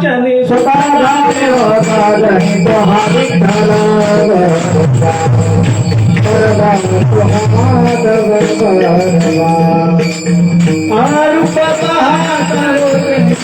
Chani Sotadani Vatadani Tohaditala Varadani Tohamada Varadava Arupataha Tarupini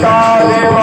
Hare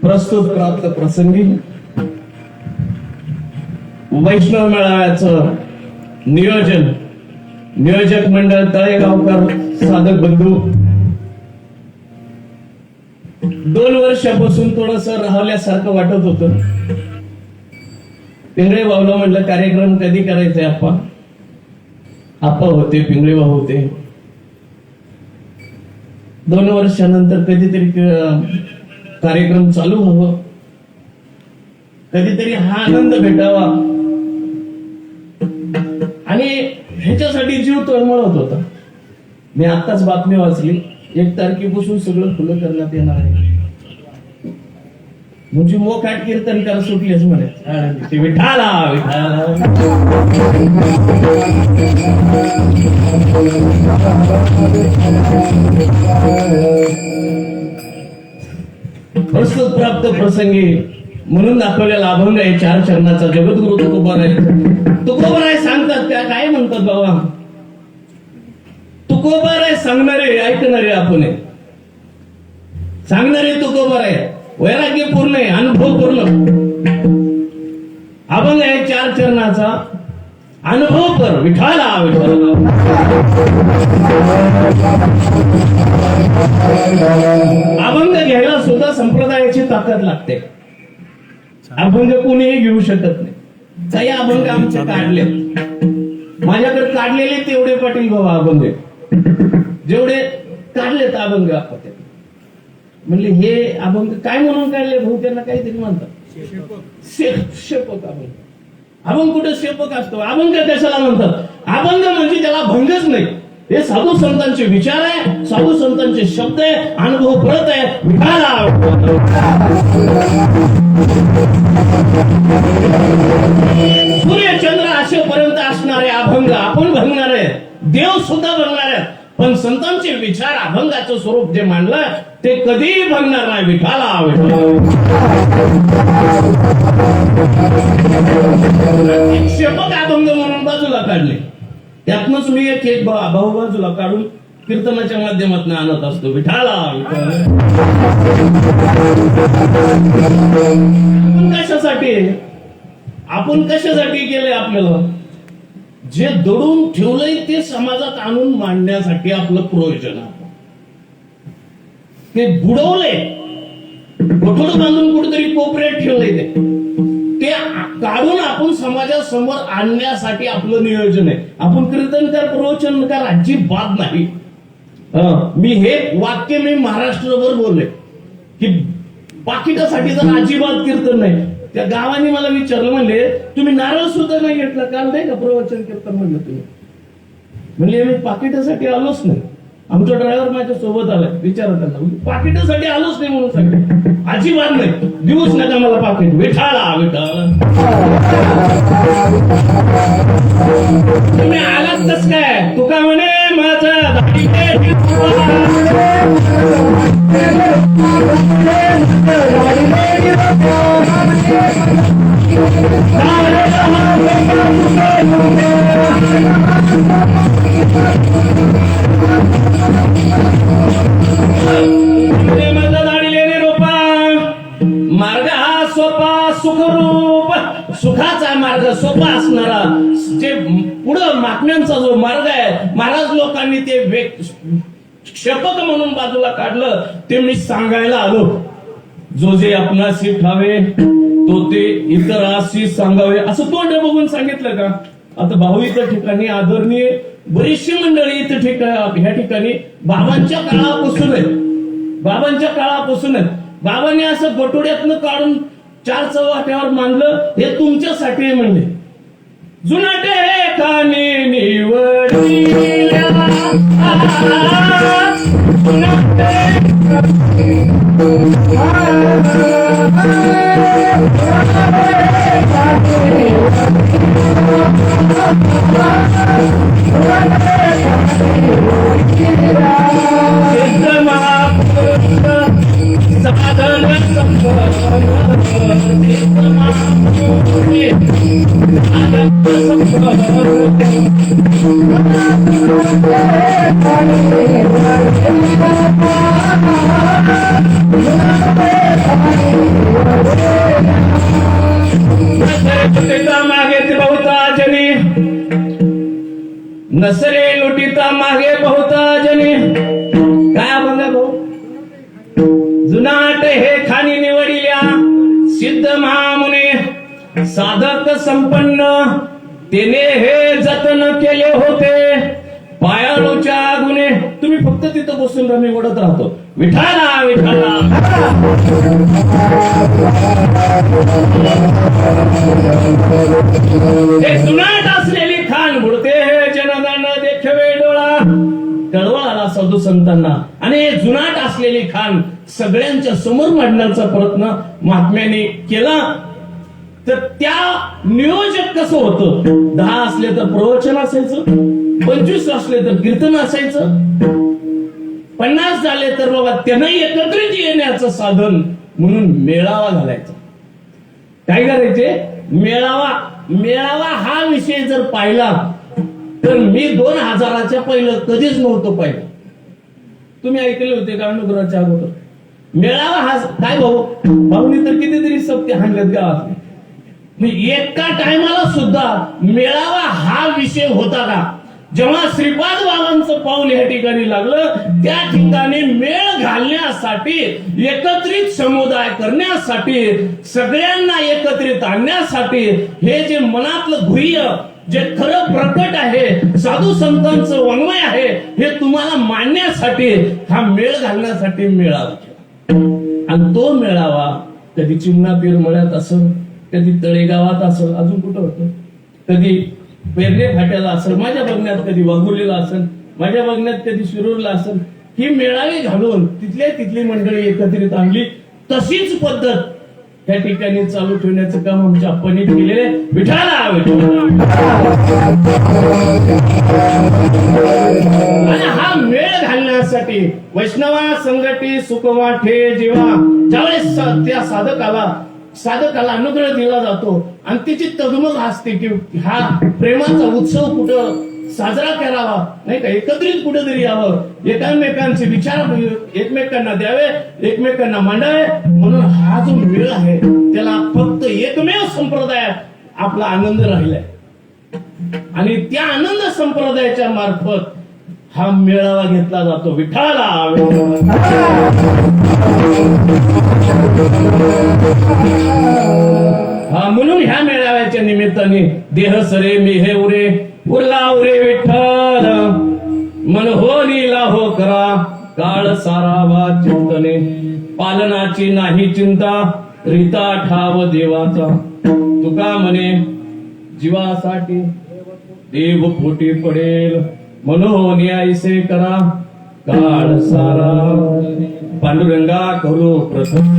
प्रस्तुत प्राप्त प्रसंगी वैष्णव मेळाव्याचं नियोजक मंडळ तळेगावकर साधक बंधू 2 वर्षापासून थोडस राहल्यासारखं वाटत होतं. पिंगळे भाऊला म्हटलं कार्यक्रम कधी करायचे आप्पा होते, पिंगळे भाऊ होते. 2 वर्षानंतर कधीतरी कार्यक्रम चालू व्हावं, कधीतरी हा आनंद भेटावा आणि ह्याच्यासाठी जीव तळमळत होता. मी आताच बातमी वाचली, 1 तारखेपासून सगळं खुलं करण्यात येणार आहे. म्हणजे मोकाट कीर्तनकार सुटलेच म्हणे विठाला विठाला. प्रस्तुत प्राप्त प्रसंगी म्हणून दाखवलेला अभंग आहे 4 चरणाचा. जगद्गुरु तुकोबाराय सांगतात. त्या काय म्हणतात बाबा? तुकोबाराय सांगणारे ऐकणारे आपण आहे. सांगणारे तुकोबाराय वैराग्य पूर्ण आहे, अनुभव पूर्ण अभंग आहे 4 चरणाचा. अनुभव कर विठाला अभंग घ्यायला सुद्धा संप्रदायाची ताकद लागते. अभंग कोणीही घेऊ शकत नाही. काही अभंग आमचे काढले, माझ्याकडे काढलेले तेवढे पाटील बाबा अभंग जेवढे काढलेत अभंग आपण म्हणले हे अभंग काय म्हणून काढले भाऊ? त्यांना काहीतरी म्हणतात शेपक अभंग. अभंग कुठे शेपक असतो? अभंग कशाला म्हणतात? अभंग म्हणजे त्याला भंगच नाही. हे साधू संतांचे विचार आहे, साधू संतांचे शब्द आहे, अनुभव परत आहे. सूर्य चंद्र असेपर्यंत असणारे अभंग आपण भंगणार आहे, देव सुद्धा भंगणार आहेत. पण संतांचे विचार अभंगाचं स्वरूप जे मांडलं ते कधीही भंगणार नाही. विठाला शेपक अभंग म्हणून बाजूला काढले. त्यातनच मी एक भाऊ बाजूला काढून कीर्तनाच्या माध्यमातून आणत असतो. विठाला आपण कशासाठी केलंय? आपल्याला जे दडून ठेवलंय ते समाजात आणून मांडण्यासाठी आपलं प्रयोजन आहे. ते बुडवलंय, गोठड बांधून कुठेतरी कोपऱ्यात ठेवलंय. ते काढून आपण समाजासमोर आणण्यासाठी आपलं नियोजन आहे. आपण कीर्तनकार प्रवचनकार अजिबात नाही. मी हे वाक्य मी महाराष्ट्रभर बोलले की पाकिटासाठी तर अजिबात कीर्तन नाही. त्या गावाने मला विचारलं, म्हणले तुम्ही नारळ सुद्धा नाही घेतला काल नाही का प्रवचन कीर्तन म्हणलं तुम्ही? म्हणले मी पाकिटासाठी आलोच नाही. आमचा ड्रायव्हर माझ्या सोबत आलाय, विचारा त्यांना. पाकिटासाठी आलोच नाही म्हणून सांगितलं. अजिबात नाही, देऊच नका मला पाकिट. विठाला विठाला तुम्ही आलात कस काय? तुका म्हणे माझा मार्ग हा सोपा सुखरूप सुखाचा मार्ग सोपा असणारा जे पुढं मागण्यांचा जो मार्ग आहे, महाराज लोकांनी ते शेपक म्हणून बाजूला काढलं. ते मी सांगायला आलो. जो जे आपणाशी ठावे तो ते इतराशी सांगावे असं तोंड बघून सांगितलं का? आता भाऊ इथं ठिकाणी आदरणीय बरीचशी मंडळी इथं ह्या ठिकाणी बाबांच्या काळापासून बाबांनी असं बटोड्यातनं काढून 4 चौवाट्यावर मांडलं. हे तुमच्यासाठी म्हणले. जुनाटे हे खाणे निवडल्या मागे बहुता जनी नसरे लुटिता मागे बहुता जनी. काय बघा भाऊ? जुनाट हे खाणी निवडिल्या सिद्ध महामुने साधक संपन्न तेने हे जतन केले होते पायाळूच्या गुणे. तुम्ही फक्त तिथं बसून रमी ओढत राहतो. विठाला विठाला जुनाट असलेली खान बुडते हे जनगण देखवे डोळा. कळवळ आला साधू संतांना आणि जुनाट असलेली खान सगळ्यांच्या समोर मांडण्याचा प्रयत्न महात्म्याने केला. तर त्या नियोजक कसं होतं, 10 असले तर प्रवचन असायचं, 25 असले तर कीर्तन असायचं, 50 झाले तर बाबा त्यांना एकत्रित येण्याचं साधन म्हणून मेळावा घालायचा. काय करायचे, मेळावा हा विषय जर पाहिला तर मी 2000च्या पहिलं कधीच नव्हतं पाहिलं. तुम्ही ऐकले होते का अनुग्रहाच्या अगोदर? मेळावा हा काय भाऊनी तर कितीतरी सप्ते हाणल्यात गावात. एका टायमाला सुद्धा मेळावा हा विषय होता का? जेव्हा श्रीपाद बाबांचं पाऊल या ठिकाणी लागलं, त्या ठिकाणी मेळ घालण्यासाठी, एकत्रित समुदाय करण्यासाठी, सगळ्यांना एकत्रित आणण्यासाठी, हे जे मनातलं गुह्य, जे खरं प्रकट आहे, साधू संतांचं वन्मय आहे, हे तुम्हाला मांडण्यासाठी हा मेळ घालण्यासाठी मेळावा केला. आणि तो मेळावा कधी चिमणापीर मळ्यात असेल, कधी तळेगावात असेल, अजून कुठं होतं, कधी पेरणे फाट्याला असेल, माझ्या बघण्यात कधी वाघुलीला असेल, माझ्या बघण्यात कधी शिरूरला असेल. ही मेळावे घालून तिथली मंडळी एकत्रित आणली. तशीच पद्धत त्या ठिकाणी चालू ठेवण्याचं काम आमच्या आप्पांनी केलेले. विठाला आणि हा मेळ घालण्यासाठी वैष्णवा संगती सुखवाठे जीवा, ज्यावेळेस त्या साधकाला अनुग्रह दिला जातो आणि तिची तगमग असते की हा प्रेमाचा उत्सव कुठं साजरा करावा, नाही का, एकत्रित कुठेतरी यावं, एकमेकांचे विचार एकमेकांना द्यावे, एकमेकांना मांडावे. म्हणून हा जो मेळ आहे त्याला फक्त एकमेव संप्रदायात आपला आनंद राहिलाय आणि त्या आनंद संप्रदायाच्या मार्फत हा मेळावा घेतला जातो. विठाला हा म्हणून ह्या मेळाव्याच्या निमित्ताने देह सरे मेहे उरे उरला उरे विठ्ठल, मन हो नीला हो करा, काळ सारावा चिंतने, पालनाची नाही चिंता, रीता ठाव देवाचा. तुका म्हणे जीवासाठी देव पोटी पडेल, मनोनी ऐसे करा, काळ सारा. पांडुरंगा करू प्रथम,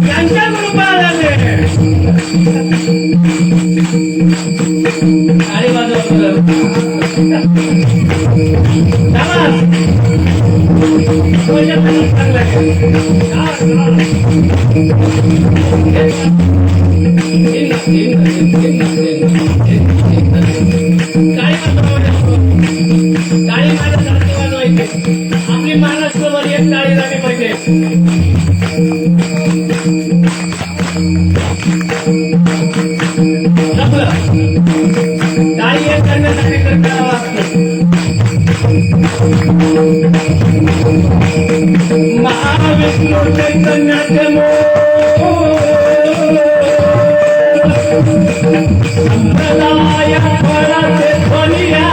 यांच्या कृपाने आणि माझं आपली महाराष्ट्रभर एक टाळी झाली पाहिजे. काही एक करण्यासाठी तर करावं लागतं. महाविष्णू चैतन्याचे संप्रदाय फळाचे ध्वनिया.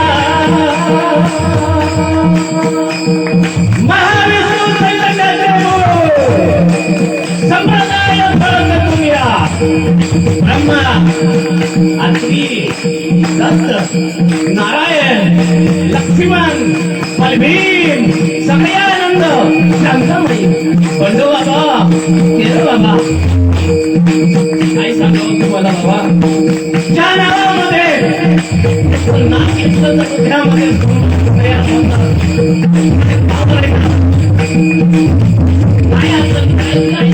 महाविष्णू चैतन्याचे संप्रदाय फळाचे ध्वनिया. ब्रह्मा अत्रि दत्त नारायण लक्ष्मण बलभीम सगळ्यानंद शांताबाई बंडू बाबा केर बाबा. काय सांगावं तुम्हाला बाबा, ज्या नावामध्ये नाव घेतलं तर हृदयामध्ये तयार होतात. काय असं काय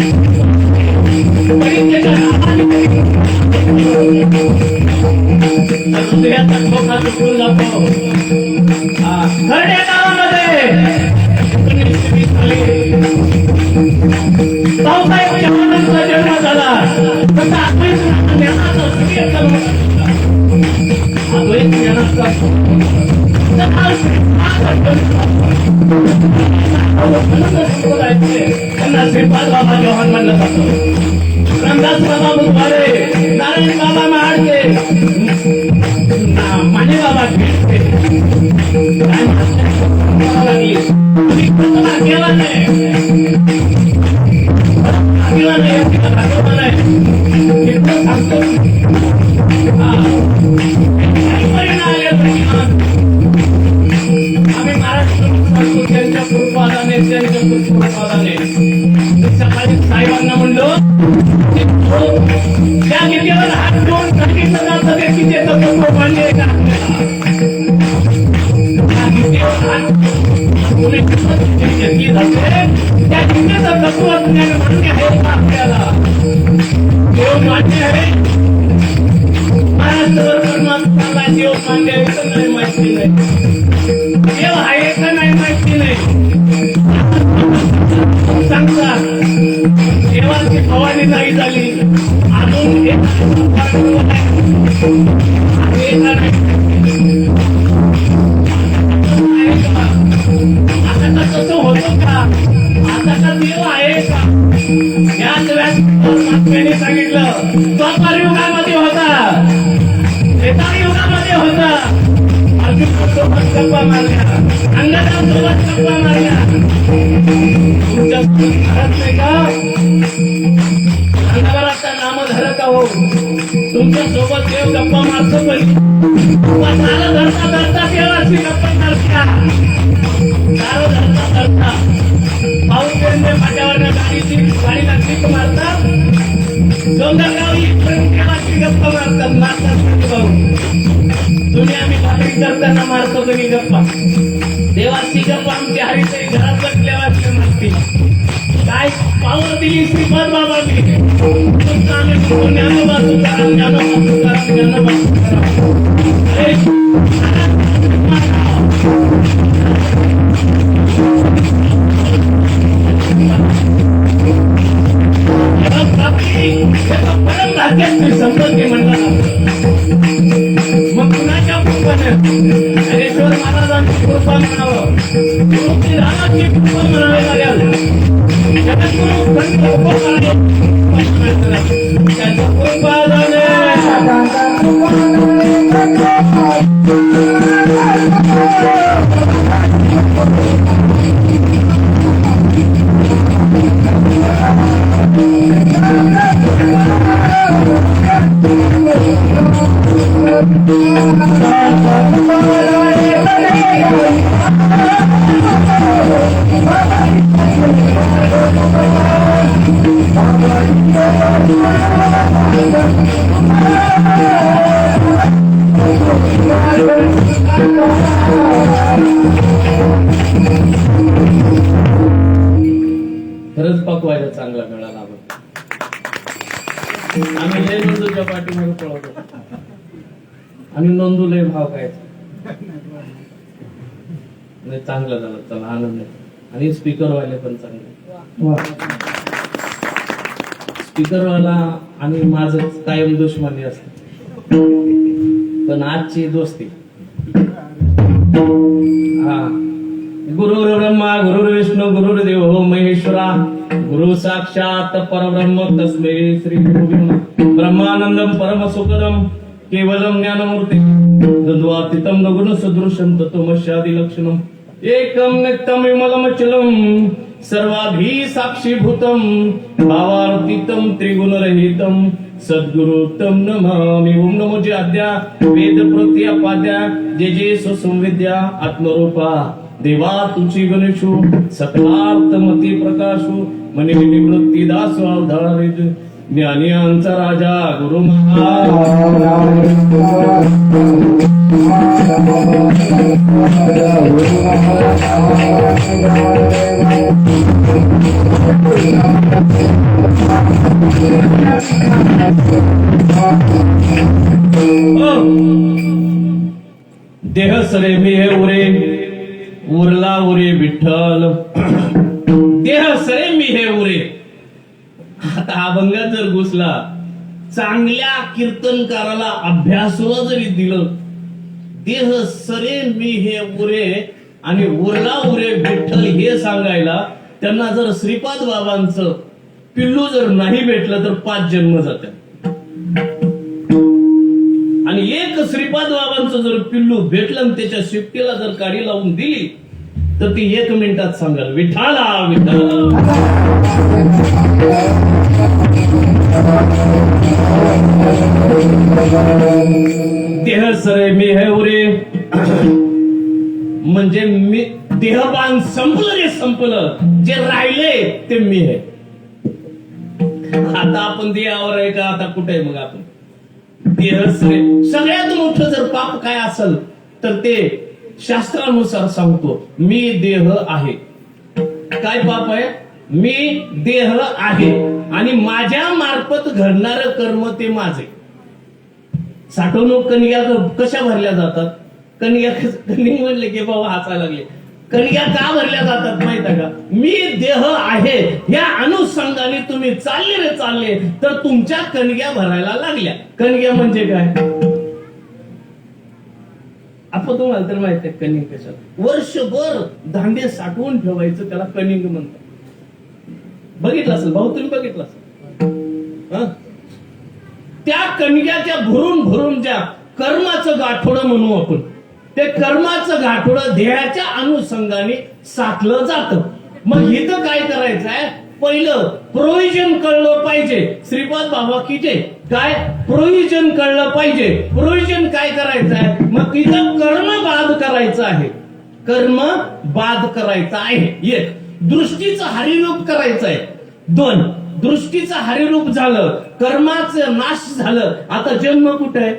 हृदयाचा ठोका चुकून जातो. खरड्या गावामध्ये 1920 साली भाऊसाहेब चव्हाणांचा जन्म झाला. तसा अद्वैत ज्ञानाचा सूर्य अद्वैत ज्ञानाचा त्यांना श्रीपाद बाबा चव्हाण म्हणलं जातं. रामदास बाबा मुलवारे, नारायण बाबा महाडके, माने बाबा खेळते. काय लागली केला नाही सांगतो. आम्ही महाराष्ट्र सांगतो त्यांच्या कृपादाने सकाळी साहेबांना म्हणलो त्या गीतेवर हात ठेवून सांगितलं जातं ते गीतेचं तत्व मान्य आहे का त्या गीतेवर हात त्या गीतेचं तत्वज्ञान मान्य आहे का आपल्याला देव मान्य आहे. महाराष्ट्रावर परमात्मा देव मान्य आहे तर नाही माहिती नाही. देव आहे का नाही माहिती नाही. सांगतात देवाची फवारणी नाही झाली अजून आता तसं होतं का? आता का देव आहे का? याच व्यासपीठाने सांगितलं द्वापार युगामध्ये होता, त्रेता युगामध्ये होता. अर्जुनासोबत गप्पा मारल्या, अंगदासोबत गप्पा मारल्या. तुमच्या घरात नाही का अंगावरचा नामधारक हो, तुमच्या सोबत देव गप्पा मारतो पण झालं धरता धरता देवाची गप्पा मारत्या. दारू धरता धरता पाऊस पेरणे फाट्यावरनं गाडीला किक मारतात. डोंगरगाव इथपर्यंत देवाची गप्पा मारतात. मारतात तुम्ही आम्ही भाकरी करताना मारतो कधी गप्पा. देवाची गप्पा आमच्या हरिताई घरात बसल्या वाटल्या मारती. काय पावर दिली श्रीपाद बाबांनी. ज्ञानोबा तुकाराम, ज्ञानोबा तुकाराम, ज्ञानोबा परम भाग्याची संपत्ती म्हणतात. मग कुणाच्या कृपाने हरेश्वर महाराजांची कृपा म्हणावं, गुरुजी रामाची कृपा म्हणावे लागेल. जगद्गुरु संत त्याच्या कृपादाने खरंच पकवायला चांगला मिळाला. आम्ही लय नंदूच्या पाठीमागे पळवतो आणि नंदू लय भाव खायचा. नाही चांगलं झालं, चला आनंद आहे. आणि स्पीकर वाले पण चांगले. स्पीकर वाला आणि माझं कायम दुश्मनी असते. पण आजची दोस्ती हा गुरुर् ब्रह्मा गुरुर्विष्णू गुरुर्देव महेश्वरा गुरु साक्षात परब्रह्म तस्मै श्री गुरु ब्रह्मानंदम परम सुखदम केवलम ज्ञानमूर्ती द्वंद्वातीतं गुण सदृशं तत्त्वमस्यादि लक्षणम एकम नित्यम विमलमचलम सर्वाभी साक्षीभूतम भावार्थितम त्रिगुणरहितम सद्गुरुतम नमामि ओम नमो जे आद्या वेद प्रत्यापाद्या जे सुसंविद्या आत्मरूपा देवा तुझी गणेशो सकलार्थ मती प्रकाशो मनी निवृत्ती दास अवधारित ज्ञानियांचा राजा गुरु देह सरे मी हे उरे उरला उरे विठ्ठल देह सरे मी हे उरे. आता अभंगात जर घुसला चांगल्या कीर्तनकाराला अभ्यासुला जरी दिलं देह सरे मी हे उरे आणि उरला उरे विठ्ठल हे सांगायला त्यांना जर श्रीपाद बाबांचं पिल्लू जर नाही भेटलं तर 5 जन्म जातात आणि एक श्रीपाद बाबांचं जर पिल्लू भेटलं आणि त्याच्या शिफ्टीला जर काडी लावून दिली तर ती 1 मिनिटात सांगाल विठाला विठाला. देह सरे मी हे उरे म्हणजे मी देहबान संपलं रे संपलं जे राहिले ते मी आहे. आता आपण देहावर आहे का आता कुठे आहे मग आपण देह सरे. सगळ्यात मोठं जर पाप काय असेल तर ते शास्त्रानुसार सांगतो मी देह आहे. काय पाप आहे मी देह आहे आणि माझ्या मार्फत घडणार कर्म ते माझे. साठवणूक कणग्या कशा भरल्या जातात कणग्या कणिक म्हणले की बाबा हसायला लागले. कणग्या का भरल्या जातात माहित आहे का मी देह आहे या अनुषंगाने तुम्ही चालले रे चालले तर तुमच्या कणग्या भरायला लागल्या. कणग्या म्हणजे काय आपण तुम्हाला तर माहित आहे कणिक कशात वर्षभर धान्य साठवून ठेवायचं त्याला कणिक म्हणतात. बघितलं असेल भाऊ तुम्ही बघितलं असेल त्या कणग्याच्या भरून भरून ज्या कर्माचं गाठोडं म्हणू आपण ते कर्माचं गाठोडं देहाच्या अनुषंगाने साठलं जातं. मग इथं काय करायचं आहे पहिलं प्रोव्हिजन कळलं पाहिजे. श्रीपाद बाबा की जय. काय प्रोव्हिजन कळलं पाहिजे. प्रोव्हिजन काय करायचं आहे मग तिथं कर्म बाद करायचं आहे. कर्म बाद करायचं आहे. 1 दृष्टीचं हरिरूप करायचं आहे. 2 दृष्टीचं हरिरूप झालं कर्माचं नाश झालं. आता जन्म कुठे आहे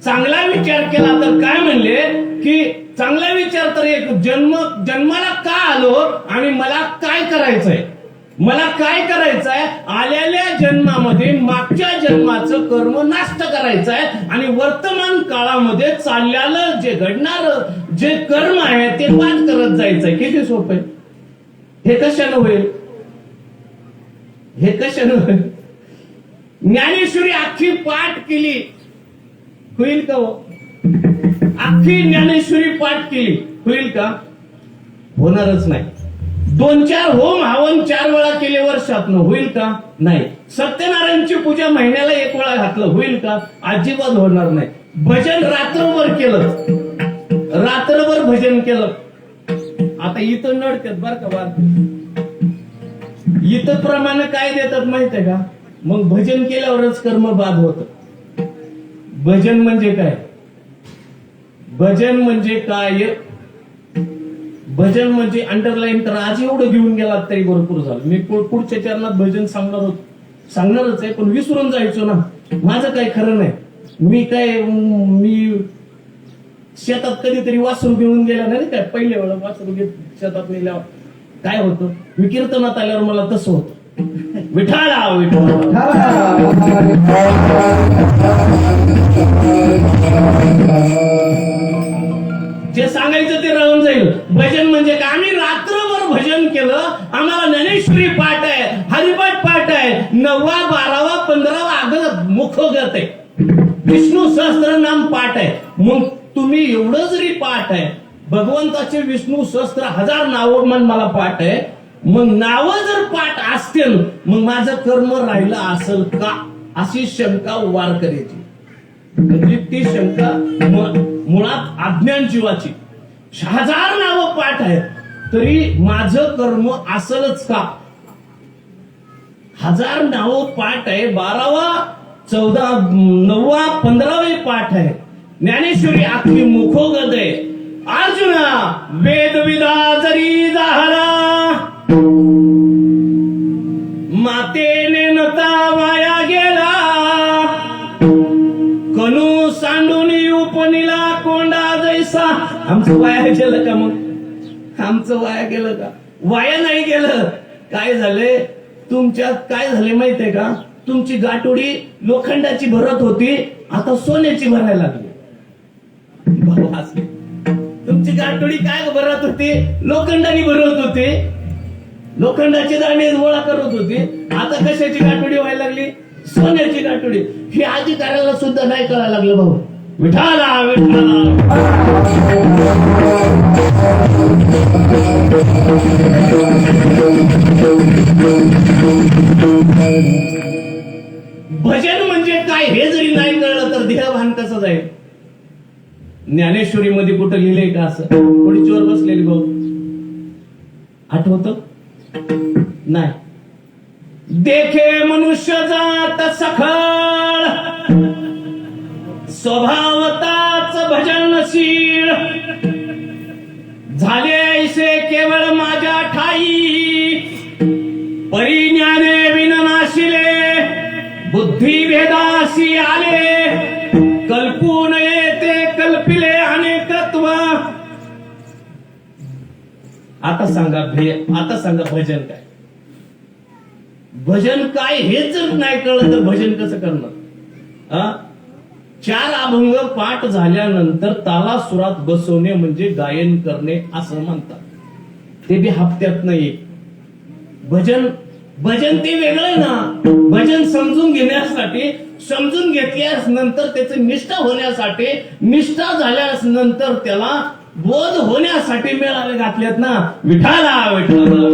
चांगला विचार केला तर काय म्हणले की चांगला विचार तर एक जन्माला का आलो आणि मला काय करायचंय मला काय करायचंय आलेल्या जन्मामध्ये मागच्या जन्माचं कर्म नाश करायचं आहे आणि वर्तमान काळामध्ये चाललेलं जे घडणार जे कर्म आहे ते बाद करत जायचंय. किती सोपं आहे हे. कशानं होईल हे कशानं होईल. ज्ञानेश्वरी अख्खी पाठ केली होईल का हो. अख्खी ज्ञानेश्वरी पाठ केली होईल का होणारच नाही. 2-4 होम हवन 4 वेळा केले वर्षातनं होईल का नाही. सत्यनारायणची पूजा महिन्याला 1 वेळा घातलं होईल का अजिबात होणार नाही. भजन रात्रभर केलं रात्रभर भजन केलं. आता इथं नडतात बर का बार इथं प्रमाणे काय देतात माहित आहे का मग भजन केल्यावरच कर्म बाद होत. भजन म्हणजे काय भजन म्हणजे काय भजन म्हणजे अंडरलाईन करा. आज एवढं घेऊन गेलात तरी भरपूर झालं. मी पुढच्या चरणात भजन सांगणारच आहे पण विसरून जायचो ना. माझं काही खरं नाही. मी शेतात कधीतरी वासरू घेऊन गेला नाही काय पहिल्या वेळा वासरू घेत शेतात नेल्यावर काय होतं मी कीर्तनात आल्यावर मला तसं होतं विठाला विठाला. जे सांगायचं ते राहून जाईल. भजन म्हणजे काय आम्ही रात्रभर भजन केलं. आम्हाला ज्ञानेश्वरी पाठ आहे हरिपाठ पाठ आहे 9वा 12वा 15वा अगं मुख करत आहे. विष्णू सहस्त्रनाम पाठ आहे. मग तुम्ही एवढं जरी पाठ आहे, भगवंताचे विष्णू सहस्त्र 1000 नावं मला पाठ आहे, मग नावं जर पाठ असतील मग माझं कर्म राहिलं असेल का, अशी शंका वारकऱ्याची. म्हणजे ती शंका मुळात अज्ञान जीवाची. 1000 नावं पाठ आहेत तरी माझं कर्म असेलच का. 1000 नावं पाठ आहे, 12वा 14 9वा 15वे पाठ आहे. ज्ञानेश्वरी आखी मुखोगत आहे. अर्जुना वेदविदा जरी झाला, मातेने नता वाया गेला, कनू सांडूनी उपनिला कोंडा जैसा. आमचं वाया गेलं का? मग आमचं वाया गेलं का? वाया नाही गेलं. काय झालंय तुमच्यात? काय झाले माहितीये का? तुमची गाठोडी लोखंडाची भरत होती, आता सोन्याची भरायला लागली. भाऊ हसले. तुमची गाठोडी काय भरत होती? लोखंडाने भरत होते, लोखंडाचे दाणे गोळा करत होते. आता कशाची गाठोडी व्हायला लागली? सोन्याची गाठोडी. हे अधिकाऱ्याला सुद्धा नाही कळायला लागलं. भाऊ विठाला विठाला. भजन म्हणजे काय हे जरी नाही कळलं तर देहभान कसं जाईल? ज्ञानेश्वरी मध्ये कुठं लिहिलंय का असं? खुर्चीवर बसलेली भाऊ आठवत नाही. देखे मनुष्य जात सखळ, स्वभावताच भजनशील, झाले ऐसे केवळ माझ्या ठाई, परिज्ञाने विननाशिले, बुद्धी भेदासी आले, कल्पून येते कल्पिले अनेकत्व. आता सांगा भजन काय? भजन काय हेच जर नाही कळलं तर भजन कसं करणार? 4 अभंग पाठ झाल्यानंतर ताला सुरात बसवणे म्हणजे गायन करणे असं म्हणतात. ते बी हप्त्यात नाही. भजन ते वेगळं ना. भजन समजून घेण्यासाठी, समजून घेतल्यास नंतर त्याची निष्ठा होण्यासाठी, निष्ठा झाल्यास नंतर त्याला बोध होण्यासाठी मेळावे घातलेत ना. विठाला विठाला.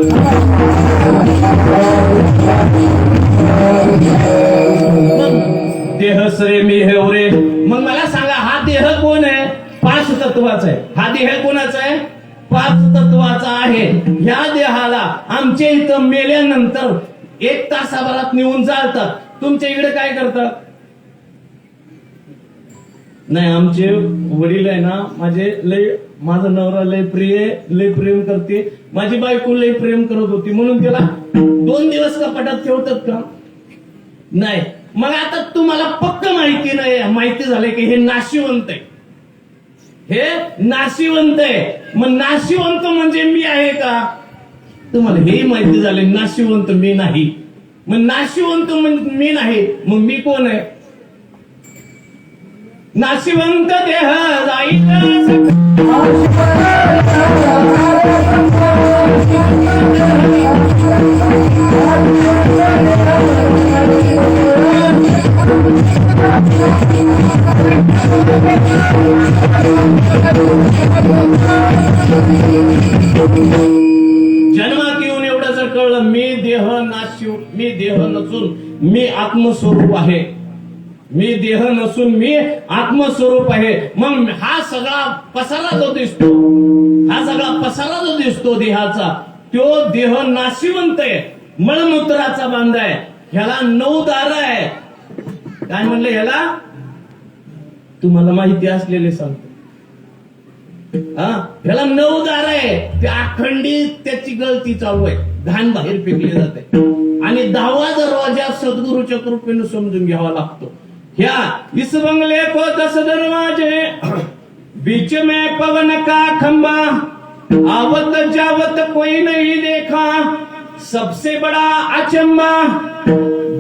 देह सरे मी हेवरे. मग मला सांगा, हा देह कोण आहे? 5 तत्वाचा आहे. हा देह कोणाचा आहे? 5 तत्वाचा आहे. ह्या देहाला आमच्या इथं मेल्यानंतर 1 तासाभरात नेऊन जाळतात. तुमच्या इकडे काय करतात? नाही, आमचे वडील आहे ना, माझा नवरा लय प्रेम करते, माझी बायको लय प्रेम करत होती म्हणून त्याला 2 दिवस कपाटात ठेवतात का? नाही. मग आता तुम्हाला पक्क माहिती झालंय की हे नाशिवंत आहे. हे नाशिवंत आहे. मग नाशिवंत म्हणजे मी आहे का? तुम्हाला हेही माहिती झाले नाशिवंत मी नाही. मग नाशिवंत म्हणजे मी नाही, मग मी कोण आहे? नाशिवंत देह जाईल. जन्मात येऊन एवढं जर कळलं, मी देह नसून मी आत्मस्वरूप आहे. मी देह नसून मी आत्मस्वरूप आहे. मग हा सगळा पसारा जो दिसतो देहाचा, तो देह नाशिवंत आहे, मळमूत्राचा बांधा आहे. ह्याला 9 दार आहे. काय म्हणलं ह्याला? तुम्हाला माहिती असलेले सांगतो. ह्याला 9 दार आहे. ते अखंडित त्याची गळती चालू आहे. घाण बाहेर फेकली जाते. आणि 10वा दरवाजा सद्गुरूच्या कृपेने समजून घ्यावा लागतो. ह्या इस बंगले को 10 दरवाजे, बीच में पवन का खंबा, आवत जावत कोई नहीं देखा, सबसे बड़ा अचंबा,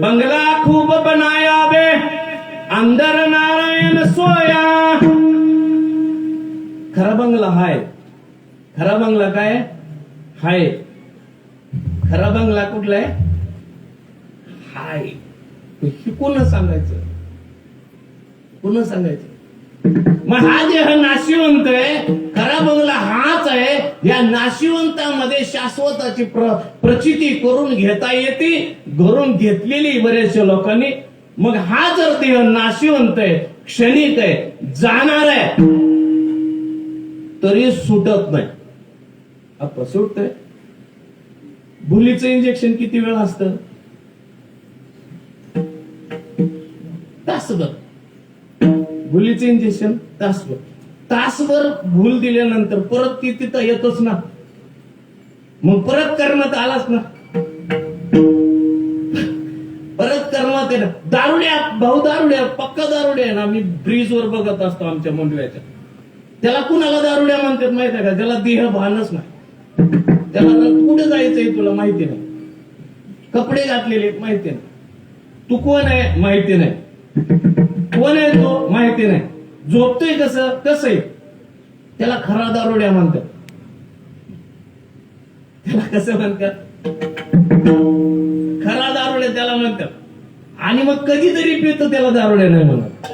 बंगला खूब बनाया बे, अंदर नारायण सोया. खरा बंगला हाय. खरा बंगला काय हाय? खरा बंगला कुठला आहे? हाय. हे कोण सांगायचं? पुन्हा सांगायचं. मग हा देह नाशिवंत आहे, खरा बंगला हाच आहे. या नाशिवंतामध्ये शाश्वताची प्रचिती करून घेता येते, घरून घेतलेली बऱ्याचशा लोकांनी. मग हा जर देह नाशिवंत आहे, क्षणिक आहे, जाणार आहे, तरी सुटत नाही. आपण सुटतंय. भुलीचं इंजेक्शन किती वेळ असतं? तासभर. भुलीचं इंजेक्शन तासभर. तासभर भूल दिल्यानंतर परत ती तिथं येतच ना, मग परत करण्यात आलाच ना, परत करण्यात येणार. दारुड्या भाऊ, दारुड्या पक्का दारुड्या आहे ना. मी ब्रिजवर बघत असतो आमच्या मुंडव्याच्या. त्याला कुणाला दारुड्या म्हणतात माहिती आहे का? ज्याला देह भानच नाही. त्याला कुठे जायचंय तुला माहिती नाही, कपडे घातलेले माहिती नाही, तू कोण आहे माहिती नाही, कोण आहे तो माहिती नाही, झोपतोय कसं आहे. त्याला खरा दारुड्या म्हणतात. त्याला कसं म्हणतात? खरा दारुड्या त्याला म्हणतात. आणि मग कधीतरी पितो त्याला दारुड्या नाही म्हणत.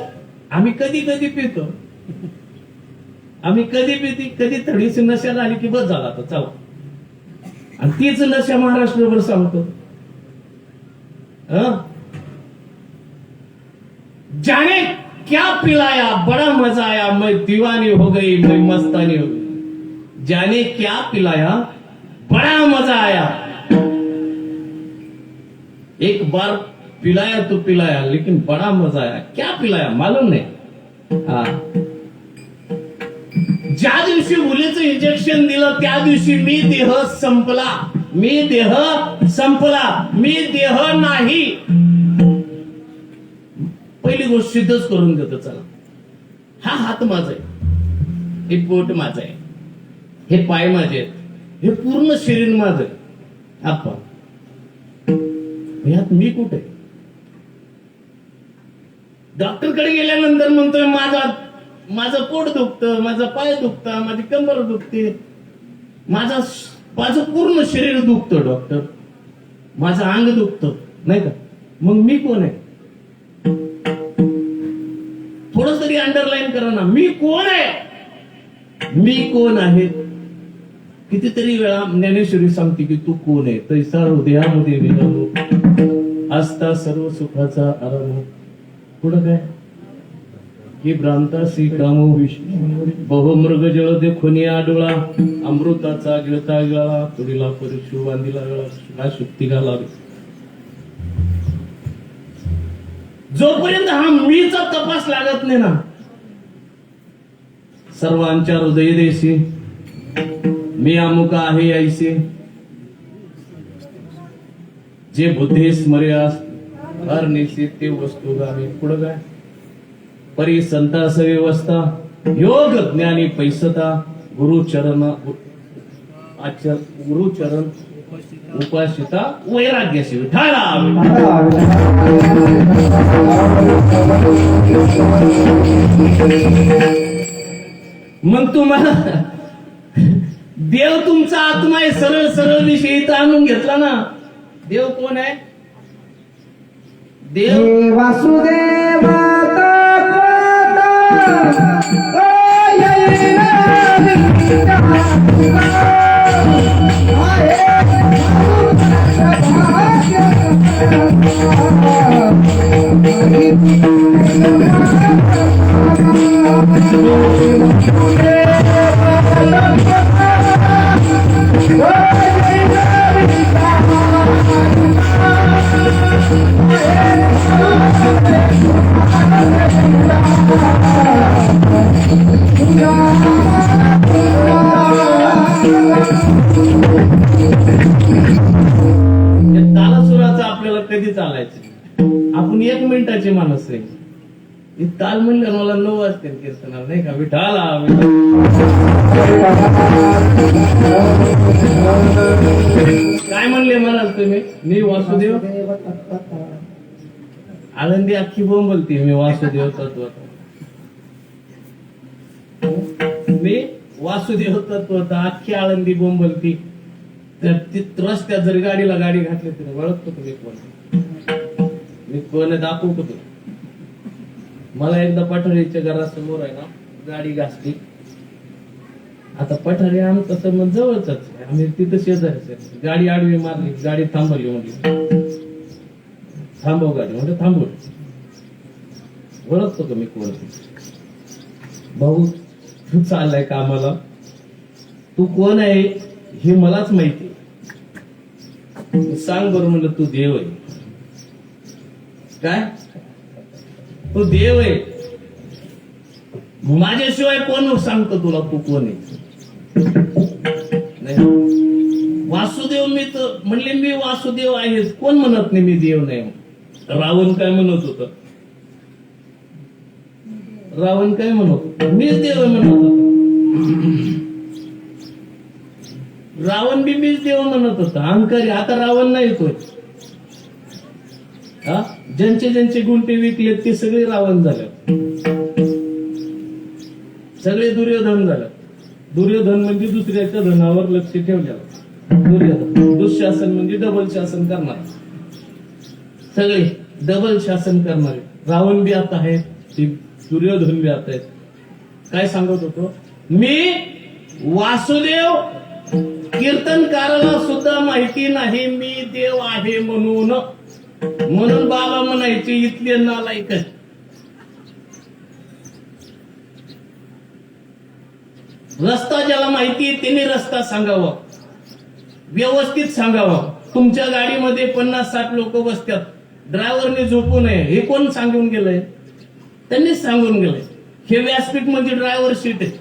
आम्ही कधी कधी पितो. आम्ही कधी थोडीशी नशा झाली की बस झाला तर चला. आणि तीच नशा महाराष्ट्रभर सांगतो. जाने क्या पिलाया बड़ा मजा आया, मैं दीवानी हो गई, मैं मस्तानी हो गई. जाने क्या पिलाया बड़ा मजा आया. एक बार पिलाया तो पिलाया, लेकिन बड़ा मजा आया. क्या पिलाया मालूम नाही. हा, ज्या दिवशी मुलीचं इंजेक्शन दिलं त्या दिवशी मी देह संपला. मी देह संपला. मी देह नाही. पहिली गोष्ट सिद्धच करून देतो. चला, हा हात माझा आहे, हे पोट माझं आहे, हे पाय माझे आहेत, हे पूर्ण शरीर माझं आहे. आपण यात मी कुठे? डॉक्टरकडे गेल्यानंतर म्हणतोय माझं पोट दुखतं, माझा पाय दुखतं, माझी कंबर दुखते, माझं पूर्ण शरीर दुखतं डॉक्टर, माझं अंग दुखतं, नाही का? मग मी कोण आहे? थोडं तरी अंडरलाईन करा ना. मी कोण आहे? मी कोण आहे? कितीतरी वेळा ज्ञानेश्वरी सांगते की तू कोण आहे. तैसा हृदयामध्ये विराम असता सर्व सुखाचा आराम. पुढं काय? की भ्रांतासी कामो बहुमृग जळ देखुनी आडोळा, अमृताचा गिळता गिळा, तुडीला परिशू बांधिला गळा, शुक्ती घाला. जोपर्यंत हा मीचा तपास लागत नाही ना, सर्वांच्या हृदय देशी मी अमुक आहे ऐसे, जे बुद्धी स्मर्यास हरनिशी ते वस्तू गावे. पुढं काय? परी संतास व्यवस्था योग ज्ञानी पैसता, गुरुचरण उपासिता वैराग्याशी विठाला. मग तुम्हाला देव तुमचा आत्मा आहे. सरळ सरळ विषयी तर आणून घेतला ना. देव कोण आहे? देव वासुदेव तालासुराचं आपल्याला कधी चालायचं? आपण 1 मिनिटाची माणूस आहे. ताल म्हणलं मला 9 वाजते कीर्तनाला, नाही का? विठाला. काय म्हणले महाराज तुम्ही? मी वासुदेव. आळंदी अख्खी बोंबलती मी वासुदेव तत्वता. मी वासुदेव तत्वता अख्खी आळंदी बोंबलती. रस्त्यात जर गाडीला गाडी घातली तरी ओळखतो तुम्ही कोण? मी कोण दाखवतो. मला एकदा पठारीच्या घरासमोर आहे ना गाडी घासली. आता पठारी आमचं समज जवळच आहे, आम्ही तिथं शेजारीच आहे. गाडी आडवी मारली, गाडी थांबवली, म्हणजे थांबव गाडी, म्हणजे थांबवली. ओळखतो का मी कोण? भाऊ तू चाललाय कामाला, तू कोण आहे हे मलाच माहिती. सांग बरं म्हणलं, तू देव आहे काय? तू देव आहे, माझ्याशिवाय कोण सांगतो तुला तू कोण आहे? नाही. वासुदेव मी तर म्हणले, मी वासुदेव आहे, कोण म्हणत नाही मी देव नाही. रावण काय म्हणत होत? रावण काय म्हणत होत? मीच देव आहे म्हणत होता. रावण बी मीच देव म्हणत होता, अहंकारी. आता रावण नाही येतोय. ज्यांचे ज्यांचे गुंटे विकले ते सगळे रावण झाले, सगळे दुर्योधन झाले. दुर्योधन म्हणजे दुसऱ्याच्या धनावर लक्ष ठेवलेलं दुर्योधन. दुःशासन म्हणजे डबल शासन करणार, सगळे डबल शासन करणारे. रावण बी आता आहे, दुर्योधन बी आता आहे. काय सांगत होतो मी? वासुदेव कीर्तनकाराला सुद्धा माहिती नाही मी देव आहे म्हणून. म्हणून बाबा म्हणायचे इथले नालायक. रस्ता ज्याला माहिती त्याने रस्ता सांगावा, व्यवस्थित सांगावा. तुमच्या गाडीमध्ये 50-60 लोक बसतात, ड्रायव्हरने झोपू नये हे कोण सांगून गेलंय? त्यांनीच सांगून गेलंय. हे व्यासपीठ म्हणजे ड्रायव्हर सीट आहे,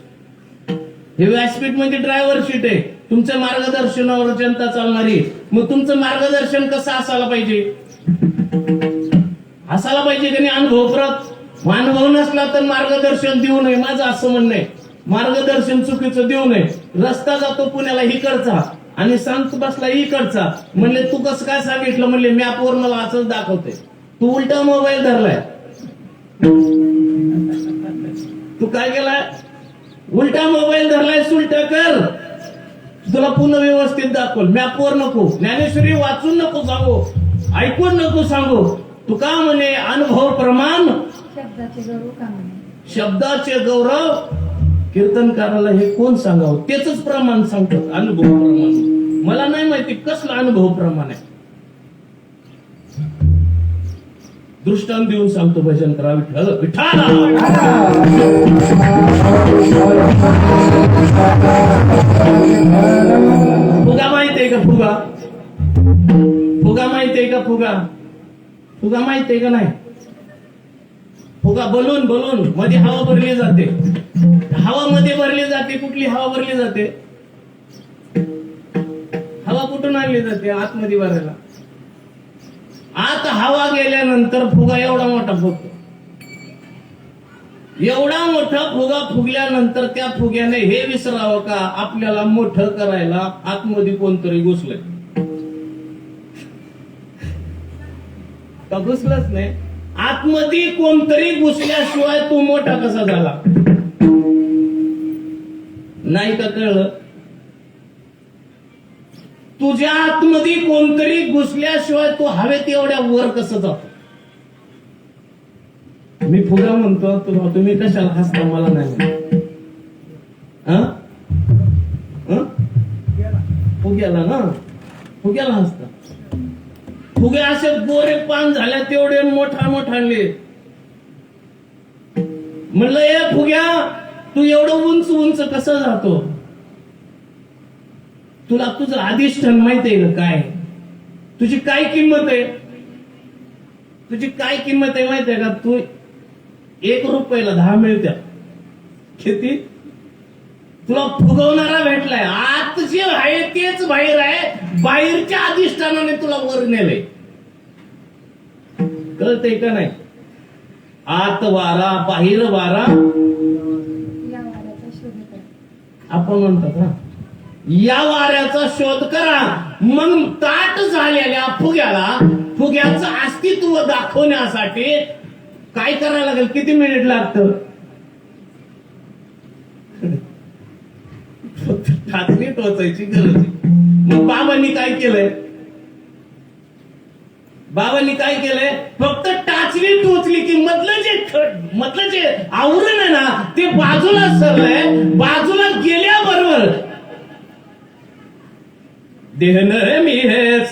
हे व्यासपीठ म्हणजे ड्रायव्हर सीट आहे. तुमच्या मार्गदर्शनावर जनता चालणारी. मग तुमचं मार्गदर्शन कसं असायला पाहिजे? असायला पाहिजे की नाही अनुभवप्रत. अनुभव नसला तर मार्गदर्शन देऊ नये, माझं असं म्हणणं आहे. मार्गदर्शन चुकीचं देऊ नये. रस्ता जातो पुण्याला इकडचा आणि सांत बसला इकडचा. म्हणले तू कसं काय सांगितलं? म्हणले मॅपवर मला असंच दाखवतंय. तू उलटा मोबाईल धरलाय. तू काय केलाय? उलटा मोबाईल धरलाय. उलटा कर, तुला पुन्हा व्यवस्थित दाखवल. मॅपवर नको, ज्ञानेश्वरी वाचून नको सांगू, ऐकून नको सांगू. तू का म्हणे अनुभव प्रमाण शब्दाचे गौरव. कीर्तनकाराला हे कोण सांगावं? तेच प्रमाण सांगतात, अनुभव प्रमाण. मला नाही माहिती कसलं अनुभव प्रमाण आहे. दृष्टांत देऊन सांगतो, भजन करा विठ्ठल विठ्ठल. फुगा माहित आहे का? फुगा फुगा माहित आहे का? फुगा फुगा माहित आहे का नाही? फुगा बलून बलून मध्ये हवा भरली जाते. हवा मध्ये भरली जाते. कुठली हवा भरली जाते? हवा कुठून आणली जाते? आतमध्ये भरायला. आत हवा गेल्यानंतर फुगा एवढा मोठा फुगतो. एवढा मोठा फुगा फुगल्यानंतर त्या फुग्याने हे विसरावं का आपल्याला मोठं करायला आतमध्ये कोणतरी घुसलंय. का घुसलंच नाही? आतमध्ये कोणतरी घुसल्याशिवाय तू मोठा कसा झाला? नाही का कळलं? तुझ्या आतमध्ये कोणतरी घुसल्याशिवाय तू हवेत एवढ्या वर कसं जातो? मी फुगा म्हणतो तुला, तुम्ही कशाला हसता? मला नाही फुग्याला ना, फुग्याला हसता. फुगे असे गोरे पान झाल्या तेवढे मोठा मोठाले. म्हणलं ए फुग्या, तू एवढं उंच उंच कसं जातो? तुला तुझं अधिष्ठान माहित आहे का? काय तुझी काय किंमत आहे? तुझी काय किंमत आहे माहित आहे का? तू 1 रुपयाला 10 मिळत्या. किती? तुला फुगवणारा भेटलाय. आत जे आहे तेच बाहेर आहे. बाहेरच्या अधिष्ठानाने तुला वर नेलंय. कळतंय का नाही? आत वारा बाहेर वारा. आपण म्हणतात ना, या वाऱ्याचा शोध करा. मग ताट झालेल्या फुग्याचं अस्तित्व दाखवण्यासाठी काय करायला लागेल? किती मिनिट लागतं? टाचणी टोचायची गरज आहे. मग बाबांनी काय केलंय? बाबांनी काय केलंय, फक्त टाचली टोचली की मधलं जे आवरण आहे ना ते बाजूला सरलंय. बाजूला गेल्याबरोबर देह न मी हेच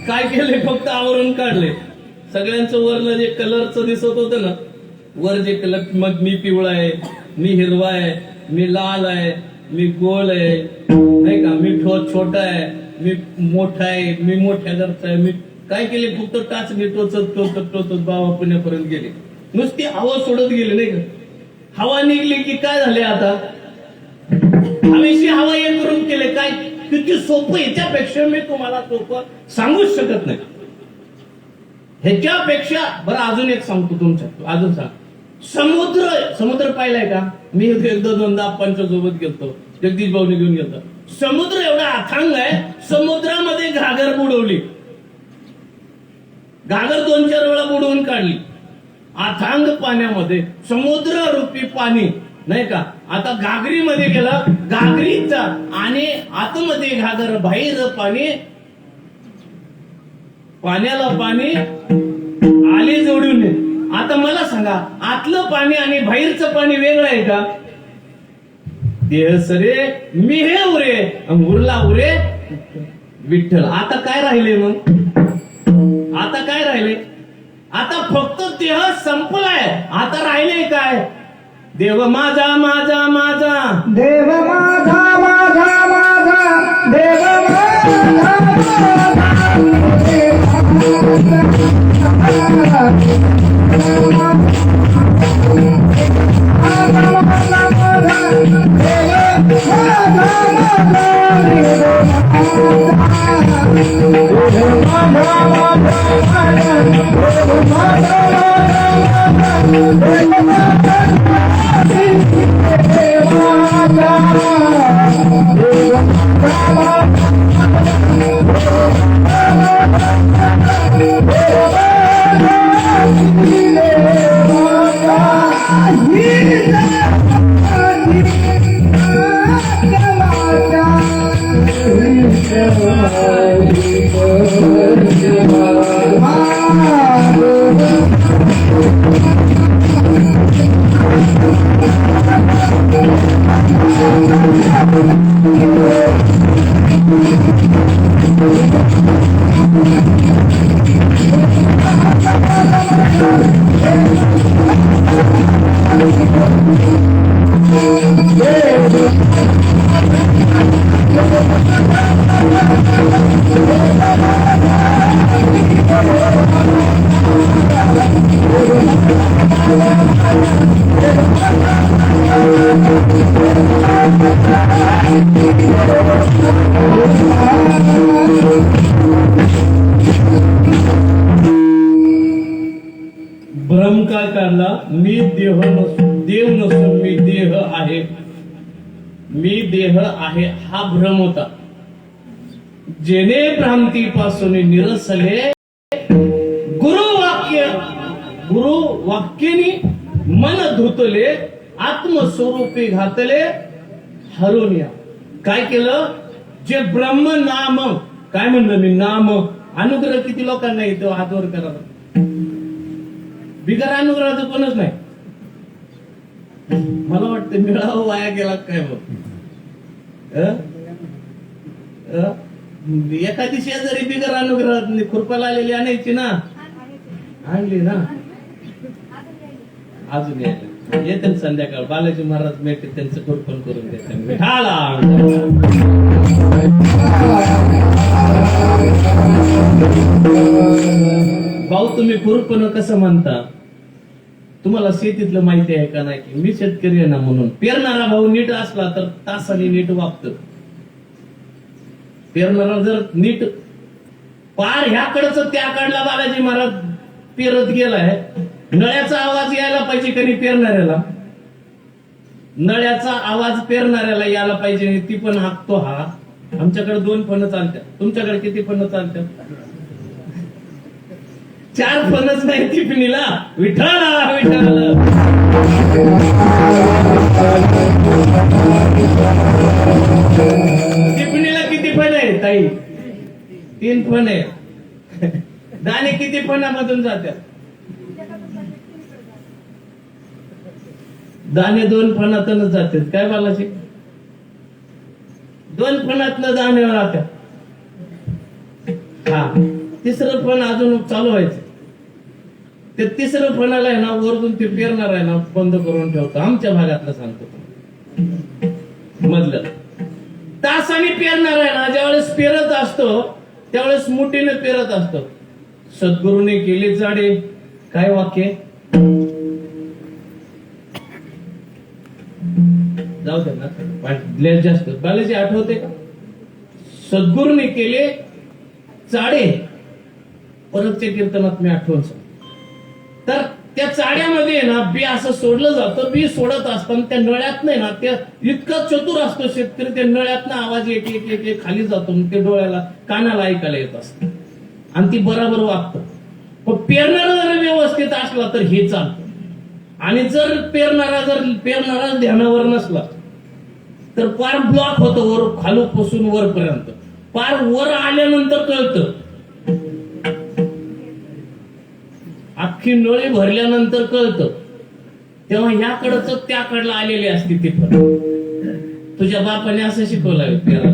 काय केले, फक्त आवरण काढले. सगळ्यांचं वरनं जे कलरचं दिसत होतं ना, वर जे कलर, मग मी पिवळा आहे, मी हिरवा आहे, मी लाल आहे, मी गोल आहे, नाही का, मी छोटा आहे, मी मोठा आहे, मी मोठ्या घरचा आहे. मी काय केले, फक्त टाचणी टोचत बाबा पुण्यापर्यंत गेले. नुसती हवा सोडत गेले, नाही का. हवा निघली की काय झाले, आता हवेशी हवा एक करून केले. काय किती सोपं, ह्याच्यापेक्षा मी तुम्हाला सोपं सांगूच शकत नाही. ह्याच्यापेक्षा बरं अजून एक सांगतो तुमच्या, अजून सांग. समुद्र पाहिलाय का? मी एकदा दोनदा आप्पांच्या सोबत गेलतो, जगदीश भाऊने घेऊन गेलतो. समुद्र एवढा अथांग आहे, समुद्रामध्ये घागर बुडवली, घागर 2-4 वेळा बुडवून काढली. अथांग पाण्यामध्ये समुद्र रूपी पाणी, नाही का. आता घागरीमध्ये गेला, घागरीचा आणि आतमध्ये घागर, बाहेर पाणी, पाण्याला पाणी आले जोडून. आता मला सांगा, आतलं पाणी आणि बाहेरचं पाणी वेगळं आहे का? देह सरे मी हे उरे, उरला उरे विठ्ठल. आता काय राहिले मग? आता काय राहिले? आता फक्त देह संपलाय. आता राहिले काय? देव माझा माझा माझा, देव माझा माझा माझा, देव भ्रम काय काढला? मी देव नसून मी देह आहे. मी देह आहे हा भ्रम होता. जेणे भ्रांतीपासून निरसले गुरु वाक्यानी मन धुतले आत्मस्वरूपी घातले हरुनिया. काय केलं? जे ब्रह्म नाम, काय म्हणलं मी, नाम अनुग्रह किती लोकांना येतो हातवर करा. बिगर अनुग्रहाचं कोणच नाही. मला वाटतं मिळावं वाया गेला काय मग. एखादी शेजारी बिगर अनुग्रहात खुरपाला आलेली आणायची ना, आणली ना, अजून येते संध्याकाळ बालाजी महाराज मिळते त्यांचं खुरपण करून देते. भाऊ तुम्ही खुरपण कसं म्हणता? तुम्हाला शेतीतलं माहिती आहे का नाही की मी शेतकरी आहे ना, म्हणून पेरणारा भाऊ नीट असला तर तासाने नीट वागतं. पेरणारा जर नीट पार ह्याकडच त्याकडला बालाजी महाराज पेरत गेलाय. नळ्याचा आवाज यायला पाहिजे कधी पेरणाऱ्याला, नळ्याचा आवाज पेरणाऱ्याला यायला पाहिजे. ती पण हाकतो हा. आमच्याकडे 2 फणं चालतात. तुमच्याकडे किती फणं चालतात? 4 फणच नाही टिफिनीला. विठाला विठाला टिफिनीला किती फण आहे ताई? 3 फण आहे. दाणे किती फणामधून जातात? दाणे 2 फणातूनच जातात. काय बालाजी? 2 फणातनं दाणे राहतात. हा, तिसरं फण अजून चालू व्हायचं. ते तिसरं फणाला आहे ना, वरतून ते पेरणार आहे ना, बंद करून ठेवतो. आमच्या भागातलं सांगतो मधलं. तासाने पेरणार आहे ना, ज्यावेळेस पेरत असतो त्यावेळेस मुठीने पेरत असतो. सद्गुरूने केले जाडे, काय वाक्य? जाऊ दे ना, जास्त बालाजी आठवते का? सद्गुरूने केले चाडे. परतच्या कीर्तनात मी आठवण सांग. तर त्या चाड्यामध्ये ना बी असं सोडलं जातं. बी सोडत असताना त्या नळ्यात नाही ना, त्या इतका चतुर असतो शेतकरी, त्या नळ्यातनं आवाज एक एक एक एक खाली जातो. ते डोळ्याला कानाला ऐकायला येत असत आणि ती बरोबर वागतं. पण पेरणारा जर व्यवस्थित असला तर हे चालतं. आणि जर पेरणारा ध्यानावर नसला तर पार ब्लॉक होतो. वर खालूपासून वरपर्यंत पार वर आल्यानंतर कळतं. अख्खी नळी भरल्यानंतर कळतं. तेव्हा याकडच त्याकडला आलेली असते ती पण. तुझ्या बापाने असं शिकवलं त्याला.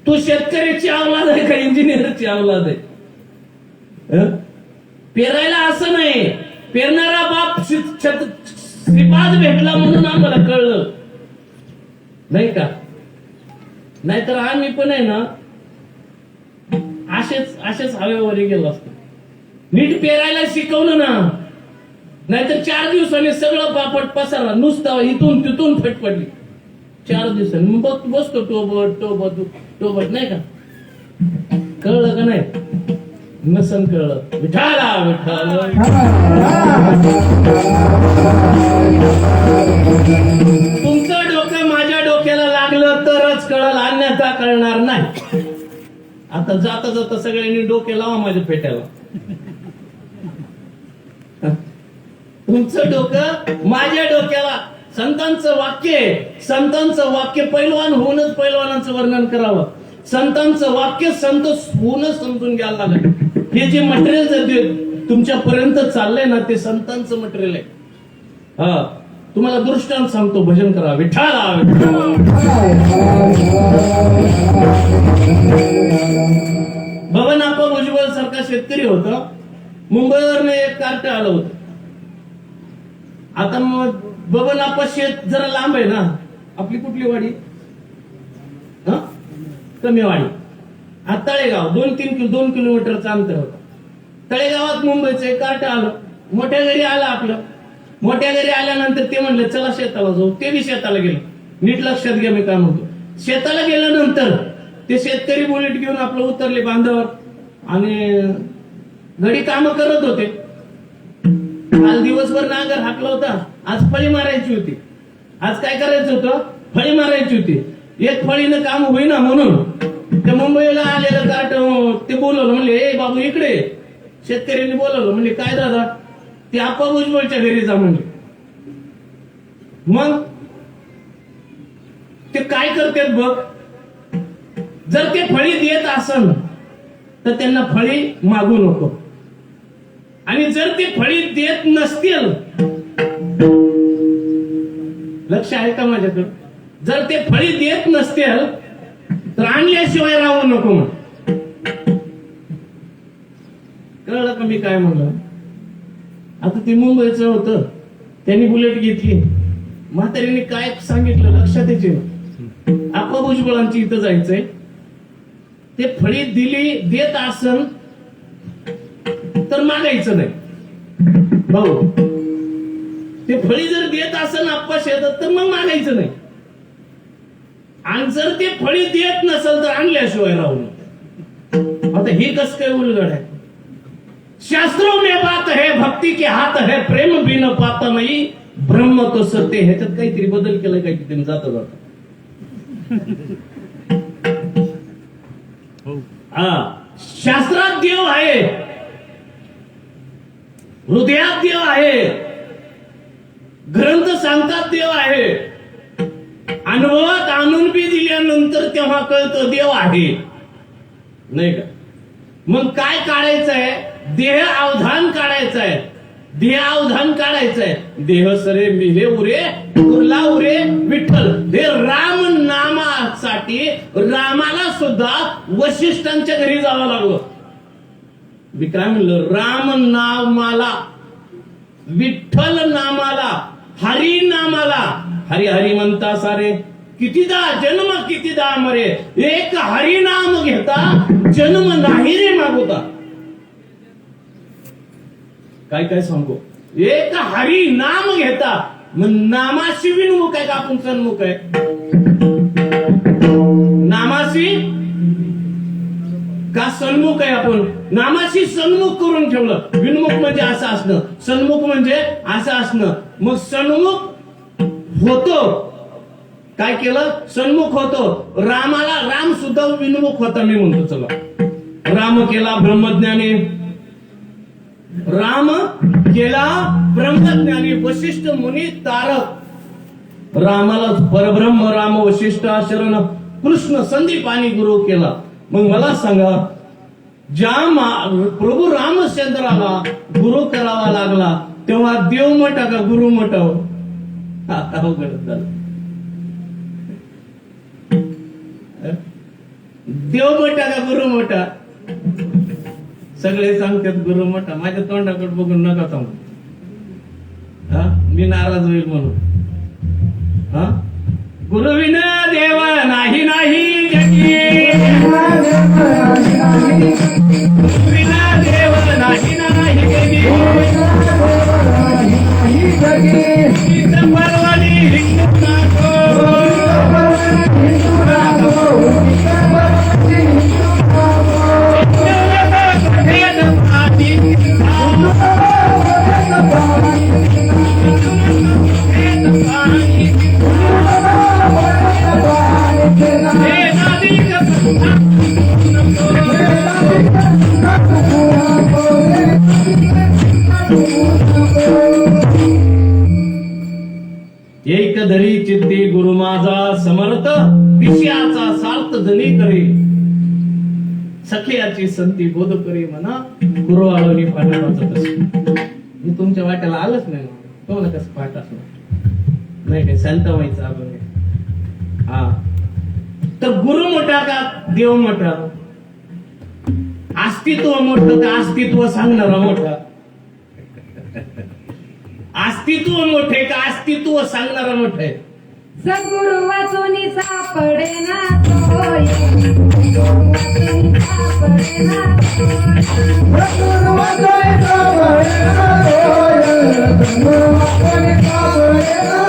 तू शेतकऱ्याची अवलाद आहे का इंजिनियरची अवलाद आहे? पेरायला असं नाही. पेरणारा बाप श्रीपाद भेटला म्हणून आम्हाला कळलं नाही का? नाहीतर आम्ही पण आहे ना असेच हवेवर गेलो असतो. नीट पेरायला शिकवलं ना, नाहीतर 4 दिवसांनी सगळं पापड पसारा नुसता इथून तिथून फटफटली. 4 दिवसांनी बसतो टोबट नाही का? कळलं का नाही? नसन कळलं. विठाला विठाला तुमचं डोकं माझ्या डोक्याला लागलं तरच कळलं, अन्यथा कळणार नाही. आता जाता जाता सगळ्यांनी डोके लावा माझ्या पेट्याला. तुमचं डोकं माझ्या डोक्याला. संतांचं वाक्य पैलवान होऊनच पैलवानांचं वर्णन करावं. संतांचं वाक्य संत होऊनच समजून घ्यायला लागेल. हे जे मटेरियल तुमच्यापर्यंत चाललंय ना, ते संतांचं मटेरियल आहे. हा, तुम्हाला दृष्टांत सांगतो, भजन करा. विठाला बबन आप्पा भुजबळ सारखा शेतकरी होता. मुंबईवरनं एक कार्ट आलं होतं. आता मग बबन आप्पा शेत जरा लांब आहे ना. आपली कुठली वाडी? कमीवाडी. तळेगाव 2 किलोमीटरचं अंतर होतं. तळेगावात मुंबईचं एक कार्ट आलं. मोठ्या घरी आलं आपलं. मोठ्या घरी आल्यानंतर ते म्हणले चला शेताला जाऊ. ते बी शेताला गेलं. नीट लक्षात घ्या मी काय म्हणतो. शेताला गेल्यानंतर ते शेतकरी बुलेट घेऊन आपलं उतरले बांधावर आणि घडी काम करत होते. काल दिवसभर नांगर हाकला होता, आज फळी मारायची होती. आज काय करायचं होतं, फळी मारायची होती. एक फळीनं काम होईना म्हणून त्या मुंबईला आलेलं कार्ट ते बोलवलं, म्हणले ए बाबू इकडे. शेतकऱ्यांनी बोलवलं, म्हणले काय दादा, ते आप्पा भुजबळच्या घरी जा म्हणले. मग ते काय करतात बघ, जर ते फळी देत असल तर त्यांना फळी मागू नको, आणि जर ते फळी देत नसतील, लक्ष आहे का माझ्याकडे, जर ते फळी देत नसतील तर आणल्याशिवाय राहू नको मग. कळलं का मी काय म्हणलं. आता ते मुंबईचं होतं, त्यांनी बुलेट घेतली, म्हातारीने काय सांगितलं लक्षात येते, आप्पा भुजबळांची इथं जायचंय, ते फळी दिली देत असन तर मागायचं नाही भाऊ. ते फळी जर देत असन आप्पा शेतात तर मग मागायचं नाही, आणि जर ते फळी देत नसेल तर आणल्याशिवाय राहू नये. आता हे कस काय उलगड आहे. शास्त्रों में बात है भक्ति के हात है, प्रेम बिन पाता नाही, ब्रह्म तो सत्य. ह्याच्यात काहीतरी बदल केलाय काय की जाता जाता. शास्त्रात देव आहे, हृदयात देव आहे, ग्रंथ सांगतात देव आहे, अनुभवात आणून बी दिल्यानंतर तेव्हा कळतं देव आहे, नाही का. मग काय काढायचंय, देह अवधान काढायचंय, देह अवधान काढायचंय. देह सरे मिले उरे, उरला उरे विठ्ठल. हे राम नामासाठी रामाला सुद्धा वशिष्ठांच्या घरी जावं लागलं. मी काय म्हणलं, राम नामाला, विठ्ठल नामाला, हरी नामाला, हरी हरी म्हणता सारे, कितीदा जन्म कितीदा मरे, एक हरिनाम घेता जन्म नाही रे मागोता. काय काय सांगू, एक हरी नाम घेता. मग नामाशी विनमुख आहे का आपण सन्मुख आहे. नामाशी का सन्मुख आहे आपण. नामाशी सन्मुख करून ठेवलं. विनमुख म्हणजे असं असणं, सन्मुख म्हणजे असं असणं. मग सन्मुख होतो, काय केलं, सन्मुख होतो. रामाला, राम सुद्धा विनमुख होता मी म्हणतो. चला, राम केला ब्रह्मज्ञानी, राम केला ब्रह्मज्ञानी, वशिष्ठ मुनी तारक. रामाला परब्रह्म राम वशिष्ठ शरण कृष्ण संदीपानी गुरु केला. मग मला सांगा, ज्या प्रभू रामचंद्राला गुरु करावा लागला तेव्हा देव मोठा का गुरु मोठा हो. आता अवघड झालं. देव मोठा का गुरु मोठा. सगळे सांगतात गुरु मोठा. माझ्या तोंडाकडे बघून नका सांगू, मी नाराज होईल म्हणून. गुरु विना देव नाही नाही जगी, विना देव नाही नाही जगी, परवानी हिंदू एक धरी चित्ती गुरु माझा समर्थ, विषयाचा सार्थ धनी करे, सखियाची संती बोध करे म्हणा, गुरु आळवणी पाठ वाचत असतो. मी तुमच्या वाट्याला आलंच नाही, तो ना कसं पाठ असणार नाही काय, शांत व्हायचं आपण. हा, तर गुरु मोठा का देव मोठा, अस्तित्व मोठं का अस्तित्व सांगणारा मोठा, अस्तित्व मोठे का अस्तित्व सांगणारा मोठे. सद्गुरु वाचून सापडे ना सोय, सद्गुरु वाचून सापडे ना सोय, सद्गुरु वाचून सापडे ना सोय, सद्गुरु वाचून सापडे ना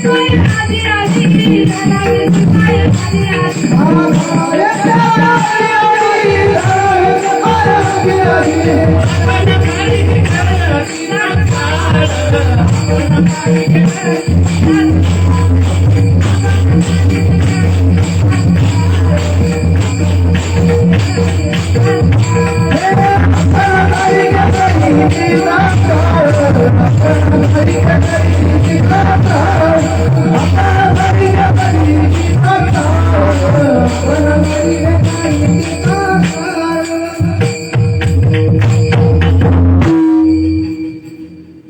सोय. आजी आजी राधाकृष्ण आजी आजी आजी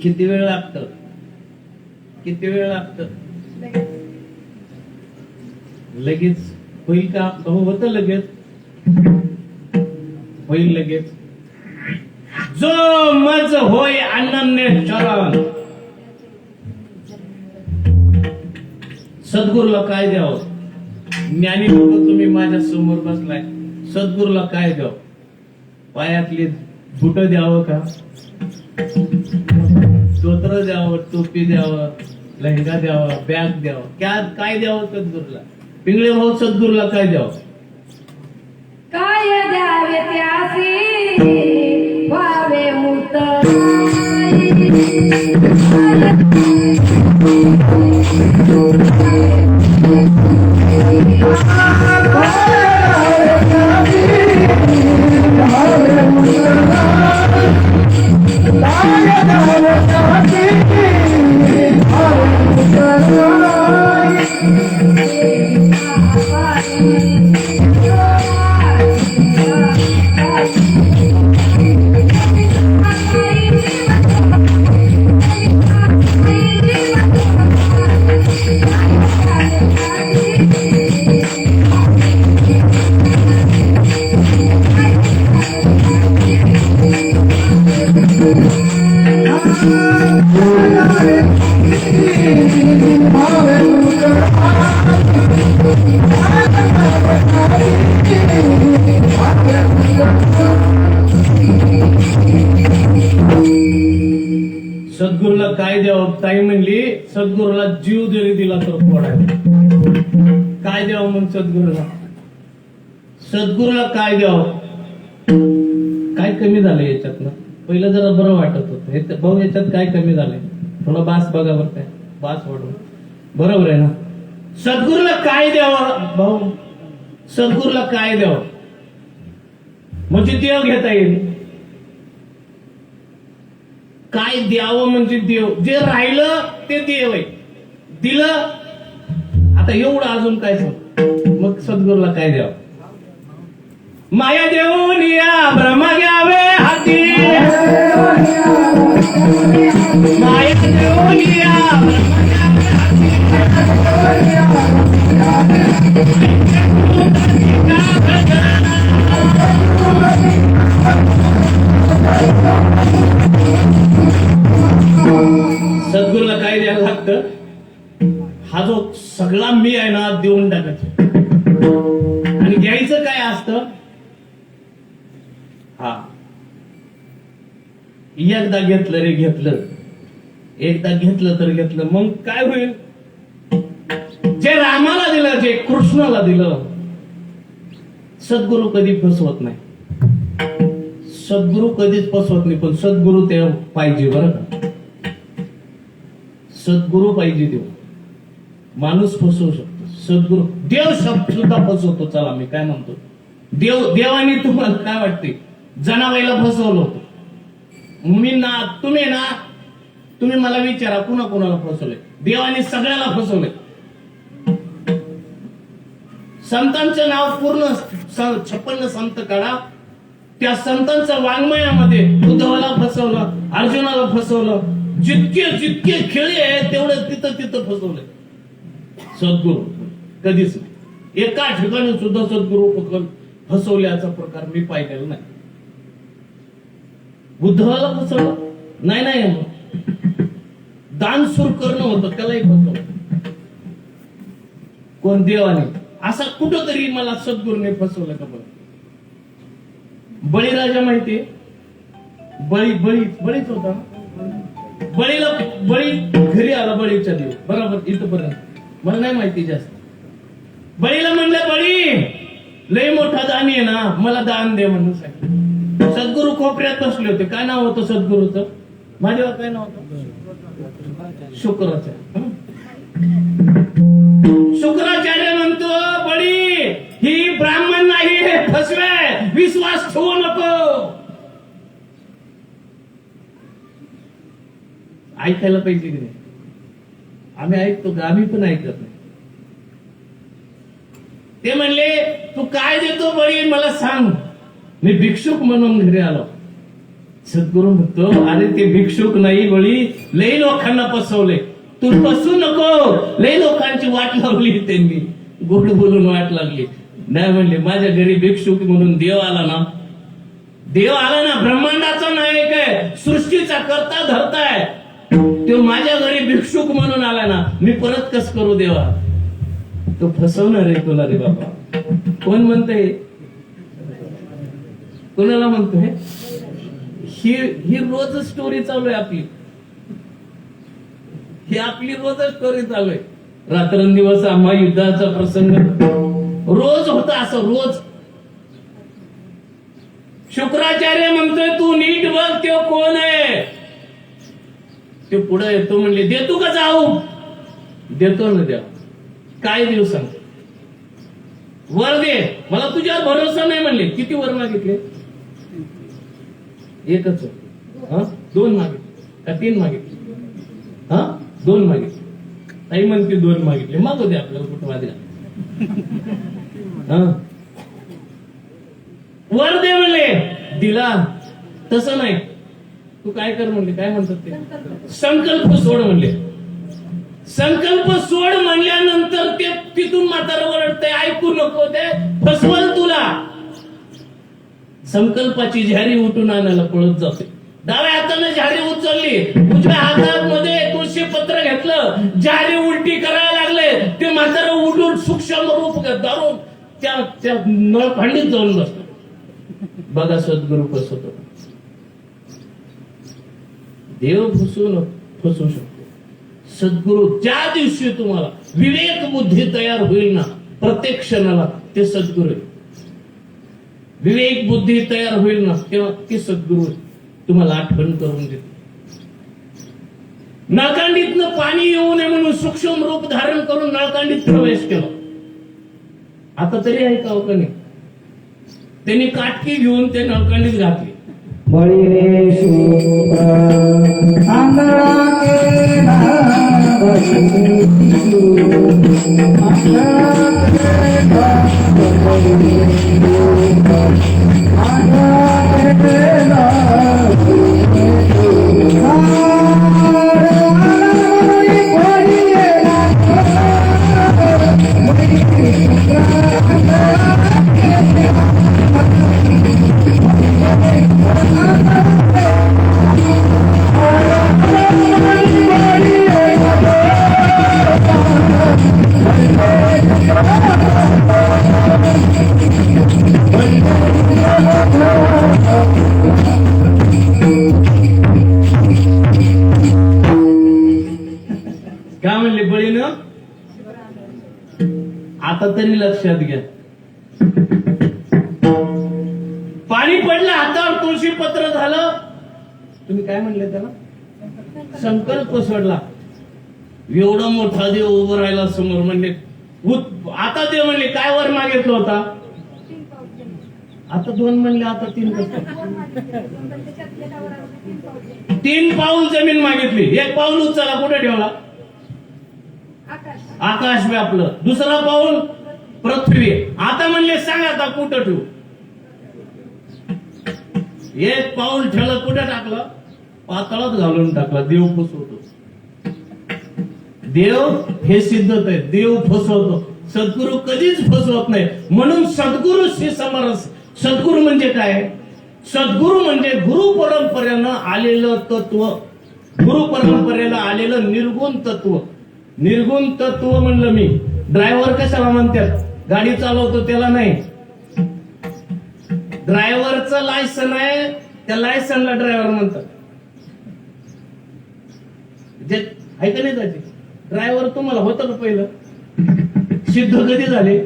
किती वेळ लागतं? किती वेळ लागतं? लगेच होईल का? हो, होतं लगेच, होईल लगेच. जो मज होय अनन्य चरण. सद्गुरूला काय द्यावं? ज्ञानी लोक तुम्ही माझ्या समोर बसलाय, सद्गुरूला काय द्यावं? पायातली बुट द्यावं का? स्तोत्र द्यावं, टोपी द्यावं, लेहंगा द्यावा, बॅग द्यावं, काय द्यावं सद्गुरूला? पिंगळे भाऊ, सद्गुरूला काय द्यावं? काय द्यावे त्यासी व्हावे मुक्त सद्गुरूला काय द्यावं? ताई म्हणली सद्गुरूला जीव जरी दिला तर फोडायला. काय द्यावं मग सद्गुरूला? सद्गुरूला काय द्यावं? काय कमी झालं याच्यातनं? पहिलं जरा बरं वाटत होतं. भाऊ याच्यात काय कमी झालंय? थोडा बास बघा बरं, काय बास वाढवून. बरोबर आहे ना? सद्गुरूला काय द्यावं भाऊ? सद्गुरूला काय द्यावं म्हणजे देव घेता येईल? काय द्यावं म्हणजे देव. जे राहिलं ते देव आहे. दिलं आता एवढं, अजून काय सांग? मग सद्गुरूला काय द्यावं? माया देऊन या ब्रह्मा घ्यावे हाती, माया देऊन या ब्रह्मा घ्यावे सद्गुरूला काय द्यायला लागतं? हा जो सगळा मी आहे ना, देऊन टाकायचं. आणि द्यायचं काय असतं? हा, एकदा घेतलं रे घेतलं, एकदा घेतलं तर घेतलं. मग काय होईल? जे रामाला दिलं, जे कृष्णाला दिलं, सद्गुरू कधी फसवत नाही. सद्गुरू कधीच फसवत नाही. पण सद्गुरू ते पाहिजे बरं का? सद्गुरू पाहिजे. देव माणूस फसवू शकतो, सद्गुरू देव सुद्धा फसवतो. चला मी काय म्हणतो, देवाने तुम्हाला काय वाटते? जनाबाईला फसवलं होतं. तुम्ही मला विचारा, कुणाला फसवलंय? देवाने सगळ्याला फसवलंय. संतांचं नाव पूर्ण 56 संत काढा. त्या संतांच्या वाङ्मयामध्ये उद्धवाला फसवलं, अर्जुनाला फसवलं. जितके खेळे आहे तेवढं तिथं फसवलंय. सद्गुरू कधीच नाही. एका ठिकाणी सुद्धा सद्गुरू फसवल्याचा प्रकार मी पाहिलेला नाही. उद्धवाला फसवलं नाही. दानसूर करणं होतं, त्यालाही फसवलं. कोण? देवाने. असा कुठंतरी मला सद्गुरूने फसवलं का बरं? बळीराजा माहितीये? बळीच होता. बळी घरी आला बळीच्या दिवस, बरोबर इथपर्यंत मला नाही माहिती जास्त. बळीला म्हणलं, बळी लय मोठा दानी आहे ना, मला दान दे म्हणून सांगितलं. सद्गुरू कोपऱ्यात बसले होते. काय नाव होतं सद्गुरूचं? माझ्यावर काय नाव होतं? शुक्राचार्य. शुक्राचार्य म्हणतो बळी ही ब्राह्मण नाही, हे फसवे, विश्वास ठेवू नको. ऐकायला पाहिजे की नाही? आम्ही ऐकतो का? आम्ही पण ऐकत नाही. ते म्हणले तू काय देतो बळी मला सांग. मी भिक्षुक म्हणून घरी आलो. सद्गुरू म्हणतो अरे ते भिक्षुक नाही बळी, लई लोकांना फसवले. तू फसू नको. लई लोकांची वाट लावली त्यांनी, गोड बोलून वाट लागली. नाही म्हणले माझ्या घरी भिक्षुक म्हणून देव आला ना. देव आला ना, ब्रह्मांडाचा नायक आहे, सृष्टीचा करता धरता आहे. तो माझ्या घरी भिक्षुक म्हणून आला ना, मी परत कस करू देवा? तो फसवणार आहे तुला रे बाबा. कोण म्हणतंय? कोणाला म्हणतोय? ही रोज स्टोरी चालू आहे आपली. ही आपली रोज स्टोरी चालू आहे. रात्रंदिवस आम्हा युद्धाचा प्रसंग रोज होता असं रोज. शुक्राचार्य म्हणतोय तू नीट बघ तो कोण आहे. ते पुढे येतो म्हणले देतो का जाऊ? देतो ना द्या. काय देऊ सांग? वर दे, मला तुझ्यावर भरोसा नाही म्हणले. किती वर मागितले? एकच. दोन मागितले का 3 मागितले? 2 मागितले. ताई म्हणते 2 मागितले. मागू दे आपल्याला कुठं वाजला. वर दे म्हणले, दिला. तसं नाही, तू काय कर म्हणले. काय म्हणतात ते? संकल्प सोड म्हणले. संकल्प सोड म्हणल्यानंतर ते तिथून म्हातारा ओरडते ऐकू नको, ते फसवल तुला. संकल्पाची झारी उठून आणायला पळत जाते. डाव्या हाताने झारी उचलली, उजव्या हातामध्ये तुळशी पत्र घेतलं, झारी उलटी करायला लागले. ते म्हातारा उठून सूक्ष्म रूप धरून त्या नळखांडीत जाऊन बसतो. बघा सद्गुरू फसवतो. देव फसवू शकतो. सद्गुरू ज्या दिवशी तुम्हाला विवेक बुद्धी तयार होईल ना, प्रत्येक क्षणाला ते सद्गुरू आहे. विवेक बुद्धी तयार होईल ना, तेव्हा ते सद्गुरू तुम्हाला आठवण करून देते. नळकांडीतनं पाणी येऊ नये म्हणून सूक्ष्म रूप धारण करून नळकांडीत प्रवेश केला. आता तरी आहे का नाही? त्यांनी काटकी घेऊन ते नळकांडीत घातली. बळी रे शुक्र आंधळा केला काय म्हणले बळीनं? आता तरी लक्षात घ्या. पाणी पडलं हातावर, तुळशी पत्र झालं. तुम्ही काय म्हणले त्याला? संकल्प सोडला. एवढा मोठा देव उभं राहिला समोर. म्हणले आता देव म्हणले काय वर मागितलं होता? आता 2 म्हणले, आता 3 कसं? 3 पाऊल जमीन मागितली. 1 पाऊल उचला, कुठे ठेवला? आकाश व्यापलं. दुसरा पाऊल पृथ्वी. आता म्हणले सांग आता कुठं ठेवू? 1 पाऊल ठेवलं, कुठं टाकलं? पाताळात घालून टाकला. देव फसवतो. देव हे सिद्धत आहे, देव फसवतो. सद्गुरू कधीच फसवत नाही. म्हणून सद्गुरूशी समरस. सद्गुरू म्हणजे काय? सद्गुरू म्हणजे गुरु परंपरेनं आलेलं तत्व, गुरु परंपरेला आलेलं निर्गुण तत्व. निर्गुण तत्व म्हणलं मी. ड्रायव्हर कशाला म्हणतात? गाडी चालवतो त्याला नाही. ड्रायव्हरचं लायसन आहे, त्या लायसनला ड्रायव्हर म्हणतात. जे आहे का नाही त्याची? ड्रायव्हर तुम्हाला होतं का पहिलं? सिद्ध कधी झाले?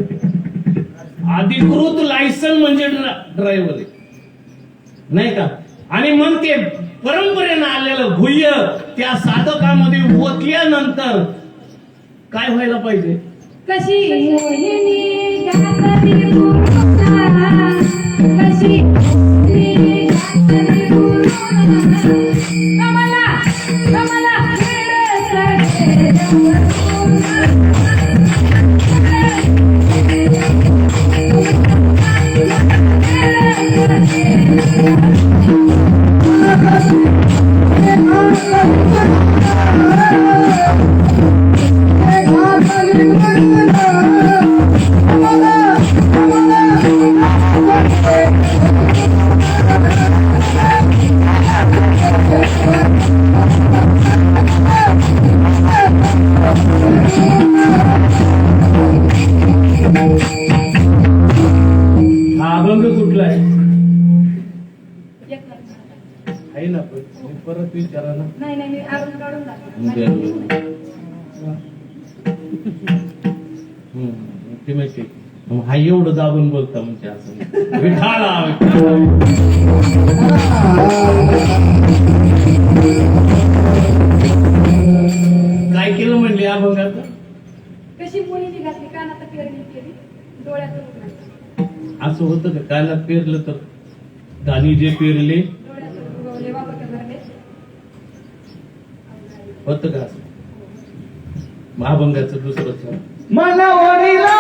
अधिकृत लायसन म्हणजे ड्रायव्हर आहे, नाही का? आणि मग ते परंपरेनं आलेलं गुह्य त्या साधकामध्ये ओतल्यानंतर काय व्हायला पाहिजे? कशी मोहिनी घातली गुरुना, कशी मोहिनी घातली गुरुना, कमला कमला खेळ हा अभंग कुठला आहे? आहे ना, पण मी परत विचारा ना. नाही नाही मी अजून काढून दाखवते. ते माहिती मग हा एवढं दाबून बोलता म्हणजे असं विठाला विठाला. काय केलं म्हणले अभंगात? कशी मोहिनी घातली कानात पेरणी केली डोळ्यात उघडली, असं होतं का? कानात पेरलं तर दाणी जे पेरले डोळ्यात उगवले वापरले भरले. होतं का असं? मग अभंगाचं दुसरं छान. मनवरीला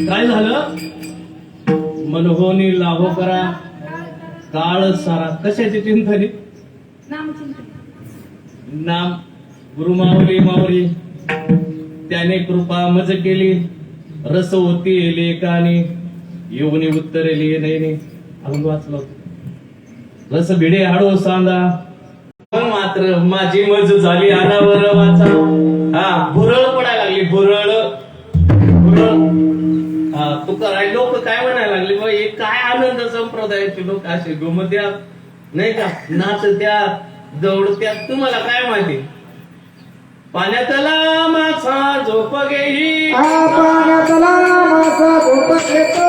काय झालं? मनहोनी लाभो करा काळ सारा. कशाची चिंतनी? नामचिंतन. नाम गुरु माऊली माऊली त्याने कृपा मज केली. रस होती लेकानी येऊनी उत्तरेली नाही अजून वाचलं होतं. रस भिडे हाडो सांदा मात्र माझी मज झाली अनावर वाचा. हा भुरळ पडायला लागली. भुरळ भुरळ. हा तुका लोक काय म्हणायला लागले? बा हे काय आनंद संप्रदायाचे लोक असे गोमत्यात नाही का नाचत्यात दौडत्यात. तुम्हाला काय माहिती? पाण्यातला मासा झोप घेई पाण्यातला मासा झोप घेतो.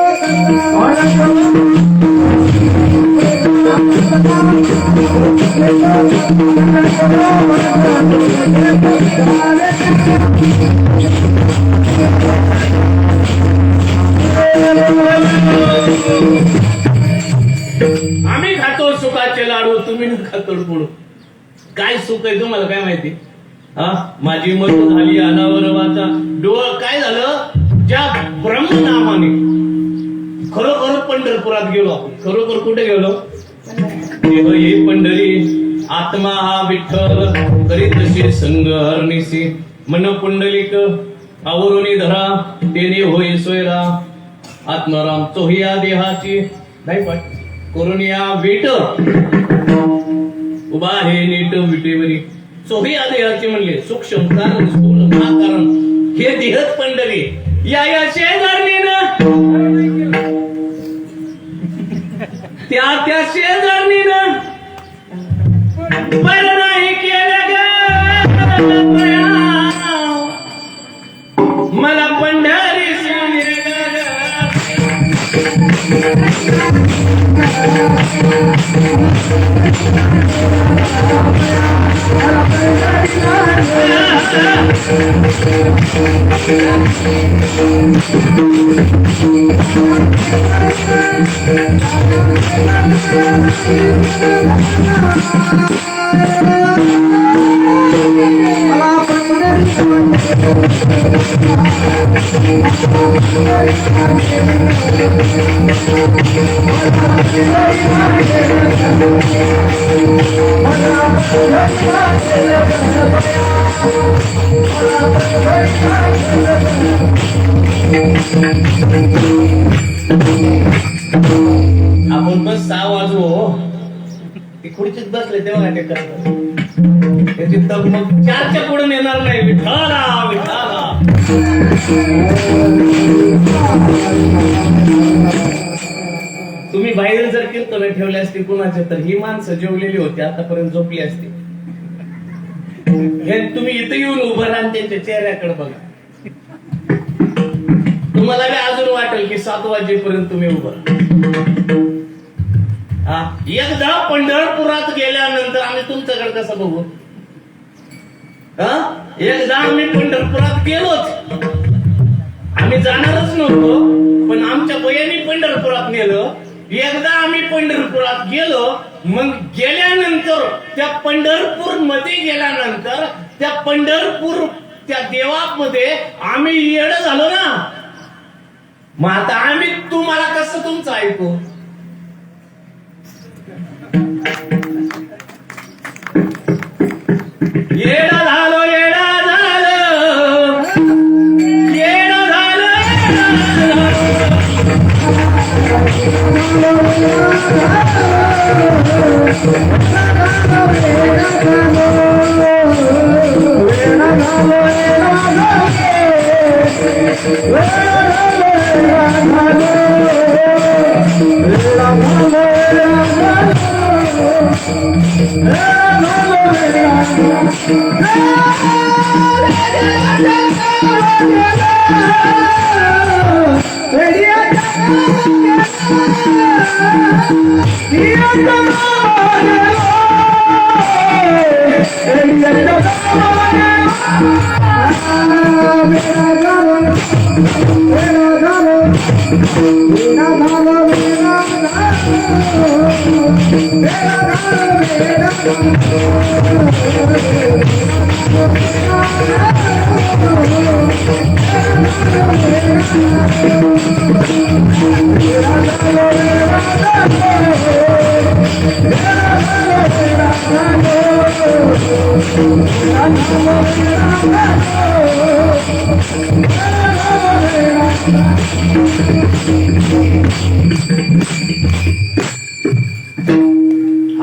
आम्ही खातो सुखाचे लाडू, तुम्ही खातो पुढं. काय सुख आहे तुम्हाला काय माहिती? हा माझी मत झाली अनावर वाचा. डोळ काय झालं? ज्या ब्रह्मनामाने खरोखर पंढरपुरात गेलो आपण. खरोखर कुठे गेलो? देह ये पंढरी आत्मा हा विठ्ठल करीत तसे संग हरणीसी. मन पुंडलिक आवरुनी धरा तेने होय सोयरा. आत्माराम चोहिया देहाची नाही पण करून या विट उभा हे नीट विटेवरी. चोहिया देहाची म्हणले सूक्ष्म कारण स्थूल महाकारण हे देहच पंढरी. या शेजारणीनं त्या शेजारणीनं बरं नाही केलं ग मला पंढरी आपण बस 6 वाजलो ती खुर्चीत बसले तेव्हा ते करत त्याची मग 4च्या पुढून येणार नाही. विठाला विठाला. तुम्ही बाहेर जर कीर्तन ठेवले असते कुणाचे तर ही माणसं जेवलेली होती आतापर्यंत झोपली असती. हे तुम्ही इथं येऊन उभं राहा आणि त्यांच्या चेहऱ्याकडे बघा. तुम्हाला बी अजून वाटेल की 7 वाजेपर्यंत तुम्ही उभं. एकदा पंढरपुरात गेल्यानंतर आम्ही तुमच्याकडे कसं बघू. एकदा आम्ही पंढरपुरात गेलोच. आम्ही जाणारच नव्हतो पण आमच्या बयानी पंढरपुरात नेलं. एकदा आम्ही पंढरपुरात गेलो मग गेल्यानंतर त्या पंढरपूर मध्ये गेल्यानंतर त्या पंढरपूर त्या देवामध्ये आम्ही येड झालो ना. मग आता आम्ही तुम्हाला कसं तुमचं ऐकू. येडा झालो येडा झालो येडा झालो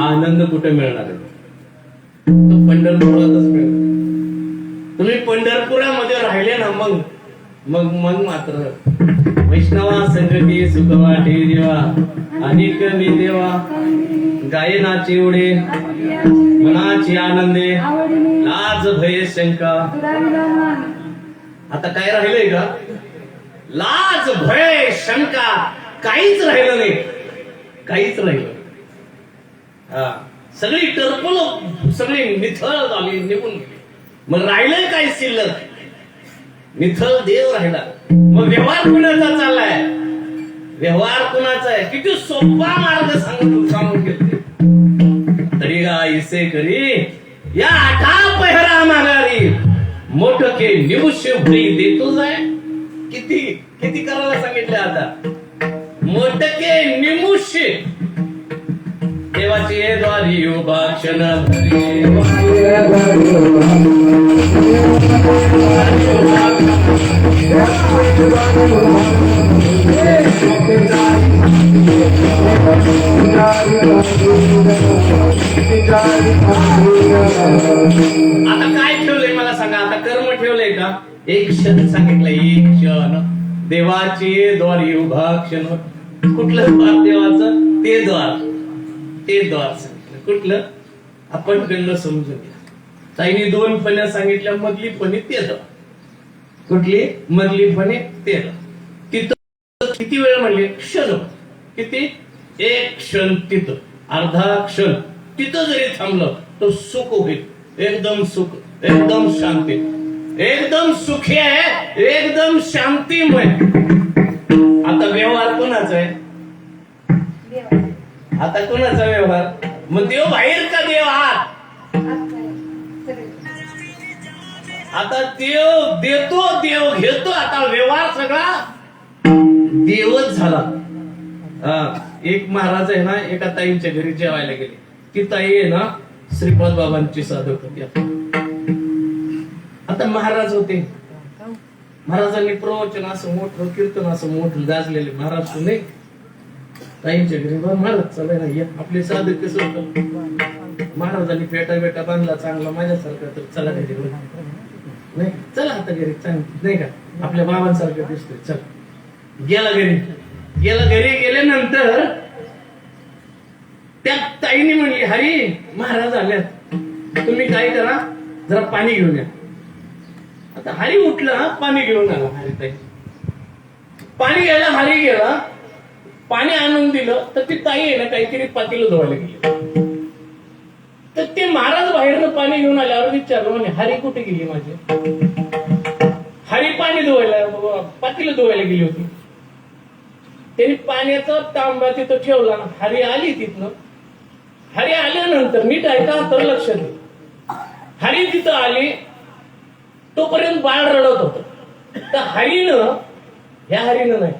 आनंद कुठे मिळणार आहे. तो पंढरपुरातच मिळणार. तुम्ही पंढरपुरामध्ये राहिले ना मग मग मग मात्र वैष्णवा संगती सुखवाटे देवा अनेक मी देवा गायनाची उडे मनाची आनंदे लाज भय शंका. आता काय राहिलंय का. लाज भय शंका काहीच राहिलं नाही. काहीच राहिलं. सगळी टरपल सगळी निथळ झाली निघून गेली. मग राहिलंय काय शिल्लक. निथळ देव राहिला. मग व्यवहार कुणाचा चाललाय. व्यवहार कुणाचा आहे. किती सोपा मार्ग सांगून घेतले. तरी गायसे करी या आठा पेहरा माघारी मोठके निमुष्य भई देतो जाय. किती किती करायला सांगितले. आता मोठके निमुष्य देवाची द्वारी उभा क्षण आता काय ठेवलंय मला सांगा. आता कर्म ठेवलंय का. एक क्षण सांगितलं. एक क्षण देवाची द्वारी उभा क्षण. कुठलं द्वार देवाचं. ते द्वार. ते द्वार सांगितलं. कुठलं आपण गल्ल समजून घ्या. ताईने 2 फण्या सांगितल्या. मधली फणी ते द्वार. कुठली मधली फणी ते द्वार. तिथं किती वेळ म्हणले. क्षण. किती? एक क्षण तिथं, अर्धा क्षण तिथं जरी थांबलं तर सुख होईल. एकदम सुख, एकदम शांती, एकदम सुखी आहे, एकदम शांतिमय. आता व्यवहार कोणाचा आहे? देवा आता कोणाचा व्यवहार? मग देव बाहेर का देव आत? सगळे आता देव देतो, देव घेतो. आता व्यवहार सगळा देवच झाला. एक महाराज आहे ना, एका ताईंच्या घरी जेवायला गेले. ती ताई आहे ना श्रीपाद बाबांची साधक होती. आता महाराज होते. महाराजांनी प्रवचन असं मोठं, कीर्तन असं मोठं गाजलेले महाराज नाही. ताईंच्या घरी महाराज चालाय ना, या आपले साधक कसं होतं. महाराजांनी पेटा बांधला चांगला माझ्यासारखा, तर चला घरी. नाही चला आता घरी चांगलं नाही का, आपल्या बाबांसारखं दिसतोय, चल. गेला घरी. घरी गेल्यानंतर त्या ताईने म्हणली, हरी महाराज आल्यात, तुम्ही काय करा, जरा पाणी घेऊन या. आता हरी उठला, पाणी घेऊन आला. हरी ताई पाणी घ्यायला हरी गेला, पाणी आणून दिलं. तर ती ताई आहे ना काहीतरी पातीला धुवायला गेली. तर ते महाराज बाहेरनं पाणी घेऊन आल्यावर विचारलं, म्हणे हरी कुठे गेली माझी? हरी पाणी धुवायला, पातीला धुवायला गेली होती. त्यांनी पाण्याचा तांबा तिथं ठेवला ना. हरी आली तिथनं. हरी आल्यानंतर नीट ऐका तर लक्ष दे. हरी तिथं आली तोपर्यंत बाळ रडत होत. तर हरीनं, ह्या हरीनं नाही,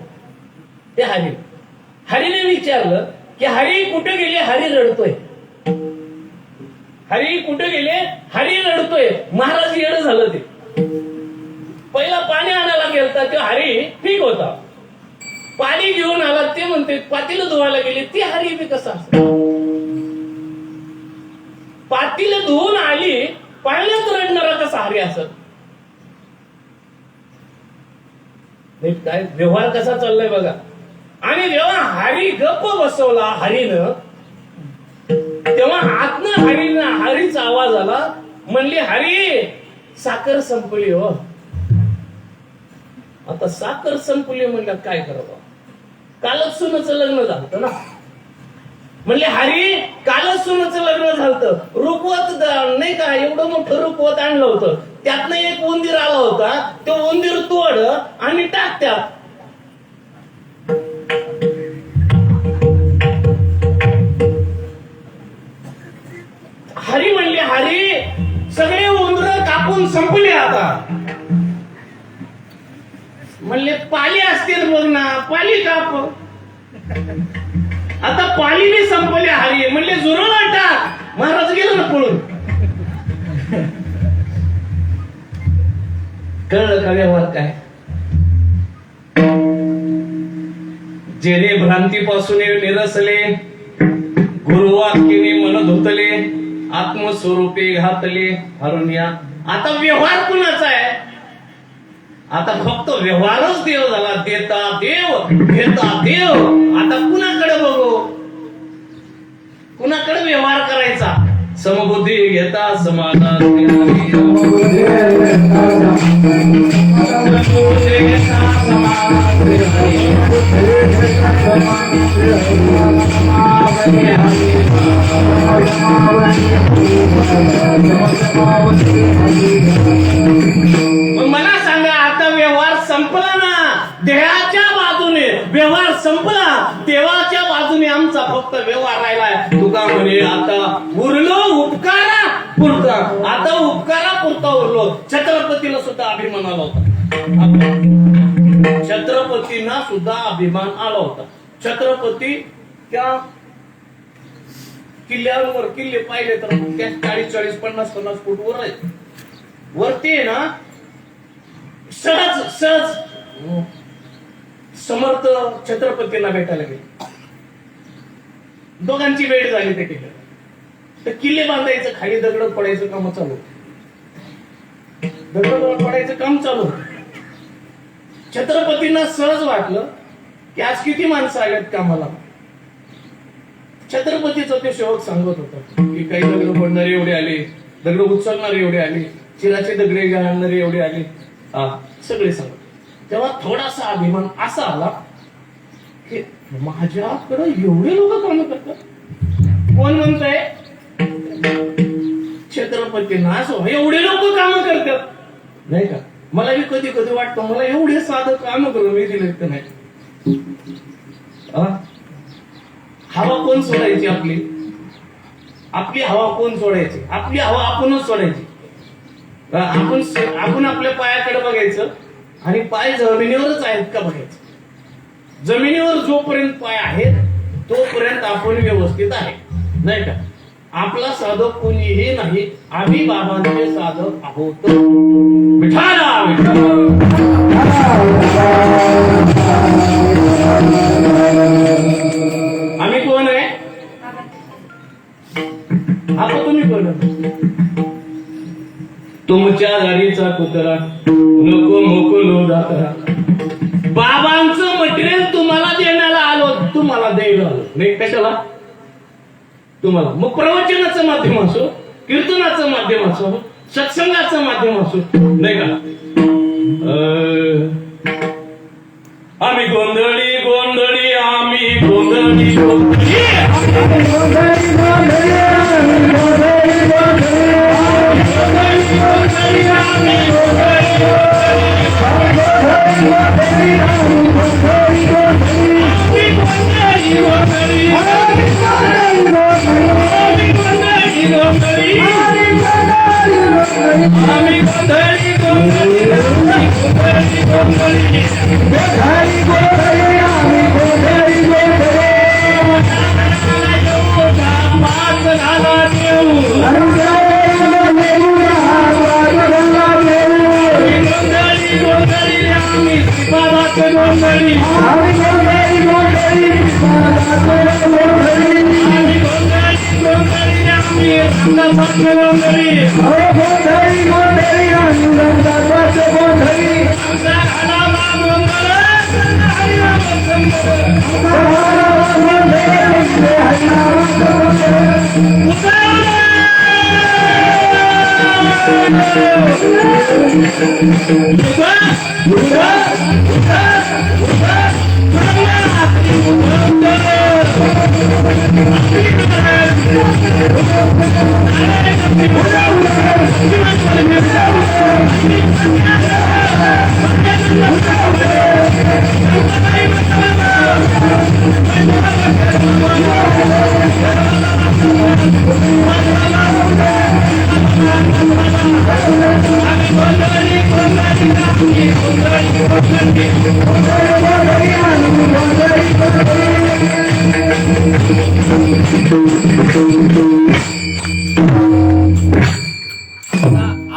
त्या हरीने विचारलं की हरी कुठे गेले? हरी रडतोय. हरी कुठे गेले? हरी रडतोय. महाराज येडं झालं. ते पहिला पाणी आणायला गेलता तो हरी ठीक होता. पाणी घेऊन आला, ते म्हणते पातीला धुवायला गेले. ती हरी बी कसा असतो? पातीला धुवून आली, पाण्यात रडणारा कसा हरी असत? काय व्यवहार कसा चाललाय बघा. आणि जेव्हा हरी गप्प बसवला हरीनं, तेव्हा आतनं हरीचा आवाज आला. म्हणली, हरी साखर संपली हो. आता साखर संपली म्हणलं काय करावं? कालच सुनाचं लग्न झालं ना. म्हणले, हरी कालच सुनाचं लग्न झालं. रुपवत नाही का, एवढं मोठं रुपवत आणलं होतं. त्यातनं एक उंदीर आला होता. तो उंदीर तोड आणि टाक त्यात. हरी म्हणले, हरी सगळे उंदर कापून संपले. आता म्हणले, पाली असतील बघ ना, पाली काप. आता पाली बी संपले. हरी म्हणले, जुरळा टाक. महाराज गेलो ना पळून. कळलं का व्यवहार काय? जेणे भ्रांतीपासून निरसले, गुरुवाक्याने मन धुतले, आत्मस्वरूपे घातले हरुनिया. आता व्यवहार कुणाचा आहे? आता फक्त व्यवहारच देव झाला. देता देव, घेता देव. आता कुणाकडे बघू? कुणाकडे व्यवहार करायचा? समबुद्धी घेता समाधान मला सांगा, आता व्यवहार संपला ना. देहाच्या बाजूने व्यवहार संपला, देवाच्या बाजूने आमचा फक्त व्यवहार राहिलाय. तुका म्हणे, आता उरलो उपकारा पुरता. आता उपकारा पुरता उरलो. छत्रपतीला सुद्धा अभिमान आला होता. छत्रपतींना सुद्धा अभिमान आला होता. छत्रपती त्या किल्ल्यावर, किल्ले पाहिले तर त्या 40-50 फूट वर आहेत. वरती आहे ना, सहज समर्थ छत्रपतींना भेटायला गेले. दोघांची भेट झाली त्या किल्ल्यावर. तर किल्ले बांधायचं, खाली दगड पडायचं काम चालू. दगड पडायचं काम चालू. छत्रपतींना सहज वाटलं की आज किती माणसं आल्यात कामाला. छत्रपतीचं ते सेवक सांगत होता की काही दगड पडणारे एवढे आले, दगड उचलणारे एवढे आले, चिराचे दगडे घालणारे एवढे आले, सगळे सांगत. तेव्हा थोडासा अभिमान असा आला की माझ्याकडे एवढे लोक काम करतात. कोण म्हणतंय? छत्रपती ना असो एवढे लोक काम करतात नाही का. मला बी कधी कधी वाटतं मला एवढे साधं काम करून मी दिले तर नाही. हवा कोण सोडायची? आपली हवा कोण सोडायची? आपली हवा आपणच सोडायची. आपण आपल्या पायाकडे बघायचं आणि पाय जमिनीवरच आहेत का बघायचं. जमिनीवर जोपर्यंत पाय आहेत तोपर्यंत आपण व्यवस्थित आहे नाही का. आपला साधक कोणीही नाही. आम्ही बाबांचे साधक आहोत. विठाला आम्ही कोण आहे? आता तुम्ही कोण? तुमच्या गाडीचा कुत्रा नको मोकलो दाता. बाबांचं मटेरियल तुम्हाला देण्याला आलो, तुम्हाला द्यायला आलो नाही. कशाला? तुम्हाला. मग प्रवचनाचं माध्यम असो, कीर्तनाचं माध्यम असो, सत्संगाचं माध्यम असो नाही का. आम्ही गोंधळी गोंधळी आम्ही गोंधळी गोंधळी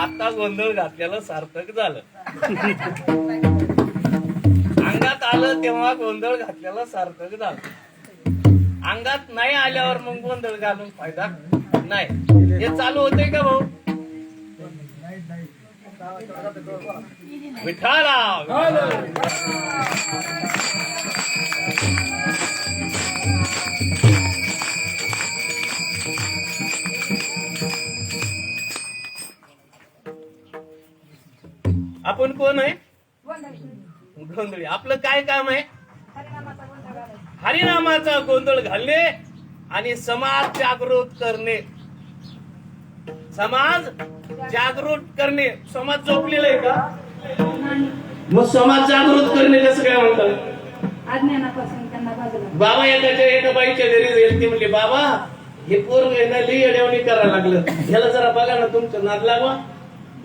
आता गोंधळ घातलेलं सार्थक झालं. अंगात आलं तेव्हा गोंधळ घातलेलं सार्थक झालं. अंगात नाही आल्यावर मग गोंधळ घालून फायदा नाही. हे चालू होतंय का भाऊ? विठाला आपण कोण आहे? गोंधळी. आपलं काय काम आहे? हरिनामाचा गोंधळ घालणे आणि समाज जागृत करणे. समाज जागृत करणे. समाज झोपलेला आहे का? मग समाज जागृत करणे कसं काय म्हणतात? अज्ञानापासून त्यांना बाजूला. बाबा एका बाईच्या घरी गेली. ती म्हणली बाबा हे पोरग लई अडवणी करायला लागलं, ह्याला जरा बघा ना तुमचं नाद लागवा.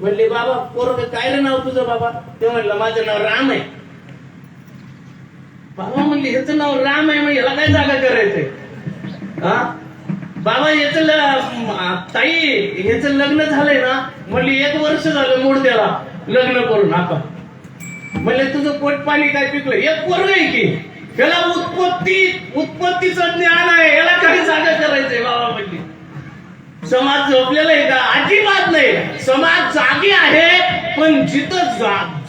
म्हणले बाबा पोरग काय रे नाव तुझं बाबा? ते म्हणलं माझं नाव राम आहे. बाबा म्हणले ह्याचं नाव राम आहे मग ह्याला काय जागा करायचंय? हा बाबा याच ताई ह्याचं लग्न झालंय ना? म्हणली 1 वर्ष झालं मुडद्याला लग्न करून. आता म्हणले तुझं पोट पाणी काय पिकलं? एक पोरग आहे की त्याला उत्पत्तीचं ज्ञान आहे, याला काही जागा करायचंय बाबा म्हणली. समाज झोपलेला आहे का? अजिबात नाही. समाज जागी आहे, पण जिथं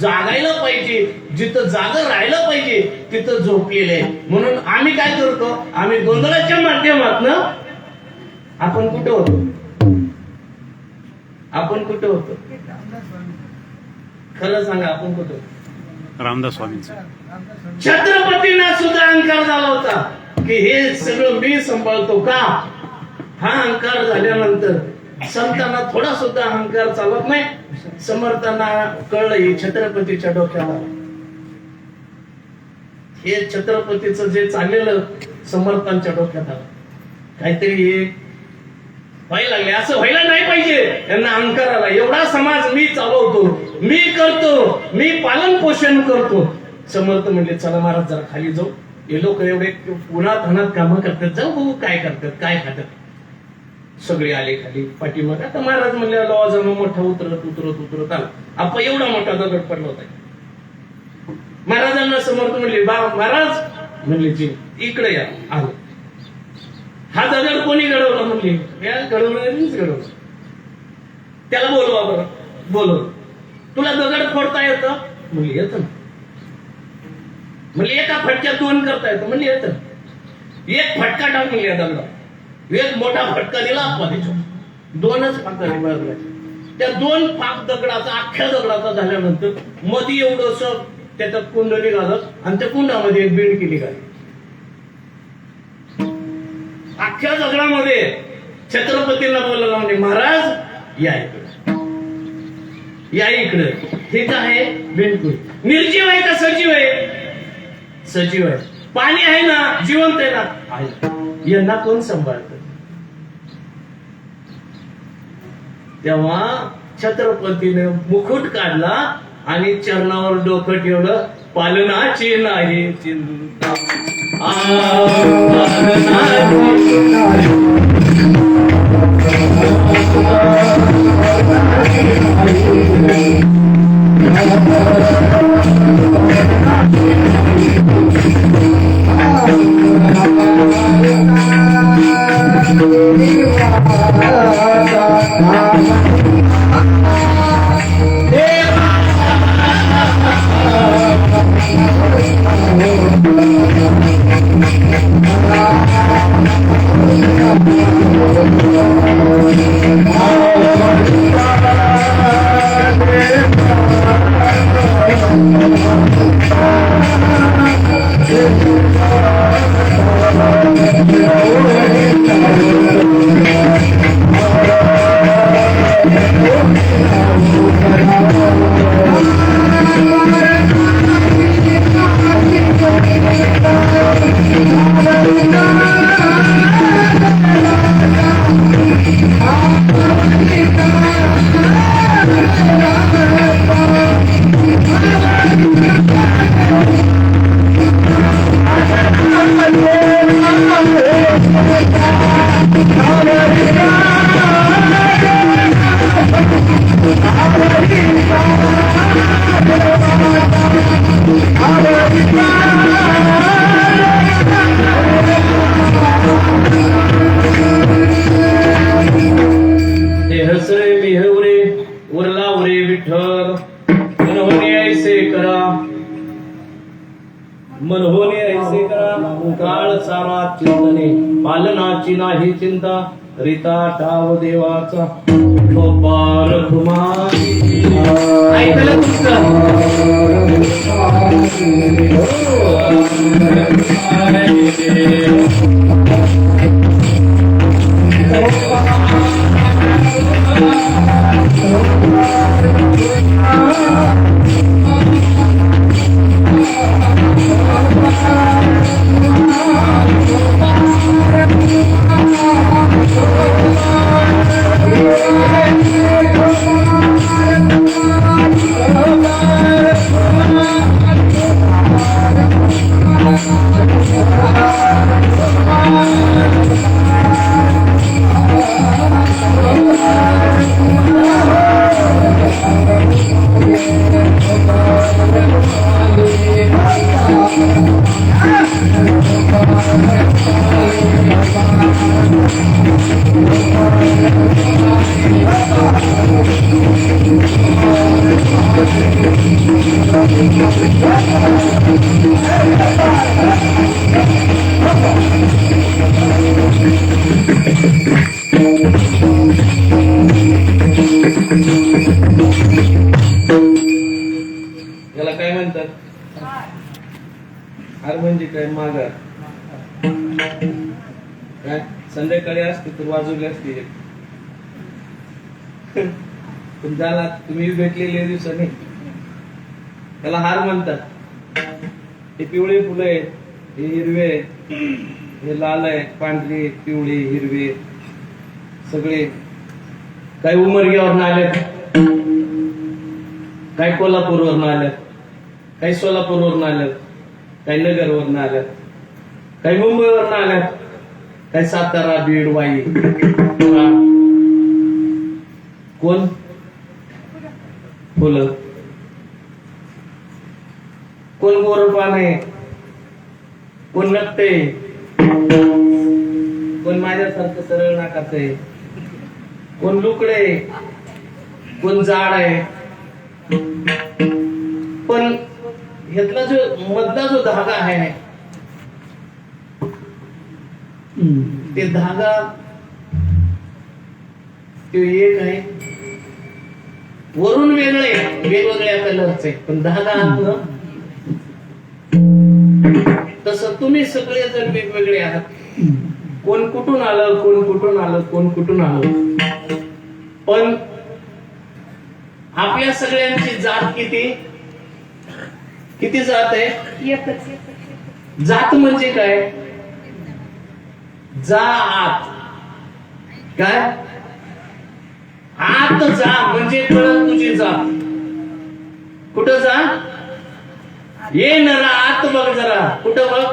जागायला पाहिजे, जिथं जागं राहिलं पाहिजे तिथं झोपलेलं आहे. म्हणून आम्ही काय करतो? आम्ही गोंधळाच्या माध्यमातून आपण कुठं होतो? आपण कुठं होतो? खरं सांगा आपण कुठं? रामदास स्वामींचं. छत्रपतींना सुद्धा अहंकार झाला होता की हे सगळं मी सांभाळतो का. हा अहंकार झाल्यानंतर संतांना थोडा सुद्धा अहंकार चालत नाही. समर्थांना कळलं हे छत्रपतीच्या डोक्याला. हे छत्रपतीचं जे चाललेलं समर्थांच्या डोक्यात आलं. काहीतरी हे व्हायला लागले. असं व्हायला नाही पाहिजे. यांना अहंकार आला. एवढा समाज मी चालवतो, मी करतो, मी पालन पोषण करतो. समर्थ म्हणले चला महाराज जरा खाली जाऊ. हे लोक एवढे उन्हात अनात कामं करतात, जाऊ बघू काय करतात काय खातात. सगळे आले खाली पाठीमागे. आता महाराज म्हणले लवाजमा मोठा उतरत उतरत उतरत आला. आपण एवढा मोठा दगड पडला होता. महाराजांना समर्थ म्हणले बा महाराज म्हणले जी इकडे या. आलो. हा दगड कोणी घडवला म्हणले घडवलं. त्याला बोलवा बरं. बोलव. तुला दगड फोडता येतं म्हणले येतं. म्हणले एका फटक्यात दोन करता येतं म्हणले येतं. एक फटका टाक म्हणले दगडा. एक मोठा फटका दिला आपल्या दोनच फाक झाले. त्या दोन फाक दगडाचा अख्ख्या दगडाचा झाल्यानंतर मध्ये एवढंस त्याच्यात कुंड निघालं आणि त्या कुंडामध्ये एक बिंडकी निघाली. अख्ख्या दगडामध्ये छत्रपतींना बोलायला म्हणजे महाराज या इकडे या इकडे. हे काय आहे बिंडकुळी. निर्जीव आहे का सजीव आहे. सजीव आहे. पाणी आहे ना जिवंत आहे ना आहे. यांना कोण सांभाळत. तेव्हा छत्रपतीने मुकुट काढला आणि चरणावर डोकं ठेवलं. पालनाची नाही चिंता. मनहोने ऐसे करा काळ सारा चिंतने पालनाची नाही चिंता रीता टाव देवाचा गोपाल कुमारी. ऐकलं याला काय म्हणतात. हार म्हणजे काय माघार काय संध्याकाळी असते तर वाजवली असते पण झाला तुम्ही भेटलेले दिवसाने त्याला हार म्हणतात. हे पिवळे फुलं आहे, हे हिरवे, हे लाल आहे, पांढरे, पिवळे, हिरवे सगळे. काही उमरग्यावरून आलेत, काही कोल्हापूरवरून आल्यात, काही सोलापूरवरून आल्यात, काही नगरवरून आल्यात, काही मुंबईवरून आल्यात, काही सातारा, बीड, वाई. कोण फुलं, कोण गोरपान आहे, कोण नकटे, कोण माझ्यासारखं सरळ नाकाच आहे, कोण लुकडे, कोण जाड आहे. पण ह्यातला जो मधला जो धागा आहे ते धागा तो एक आहे, वरून वेगळे वेगवेगळ्या कलरचे पण धागा आतलं. तसं तुम्ही सगळे जण वेगवेगळे आहात. कोण कुठून आलं, कोण कुठून आलं, कोण कुठून आलं, पण आपल्या सगळ्यांची जात किती किती जात आहे? एकच. जात म्हणजे काय? जा आत. काय आत जा म्हणजे कळत तुझी जात. कुठं जा? ये नरा आत बघ जरा. कुठं बघ?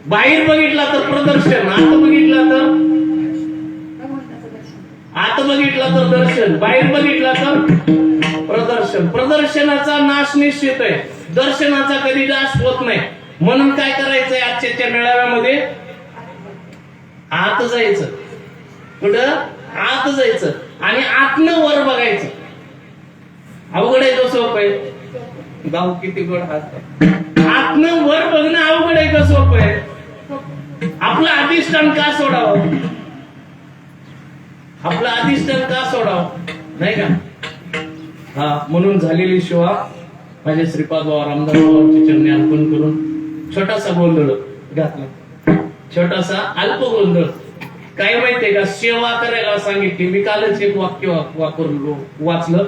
बाहेर बघितला तर प्रदर्शन, आत बघितला तर आत बघितला तर दर्शन, बाहेर बघितला तर प्रदर्शन. प्रदर्शनाचा नाश निश्चित आहे, दर्शनाचा कधी नाश होत नाही. म्हणून काय करायचंय आजच्या मेळाव्यामध्ये? आत जायचं. कुठं? आत जायचं आणि आतनं वर बघायचं. अवघड आहे का सोपं आहे? गाव किती गोड हात. आतनं वर बघणं अवघड आहे का सोपं आहे? आपलं अधिष्ठान का सोडावं? आपलं अधिष्ठान का सोडावं? नाही का? हा, म्हणून झालेली शिवा माझे श्रीपाद बाबा रामदास बाबांच्या चरणी अर्पण करून छोटासा गोंधळ घातला. छोटासा अल्प गोंधळ. काय माहितीये का? सेवा करायला सांगितली. मी कालच एक वाक्य वाचलं.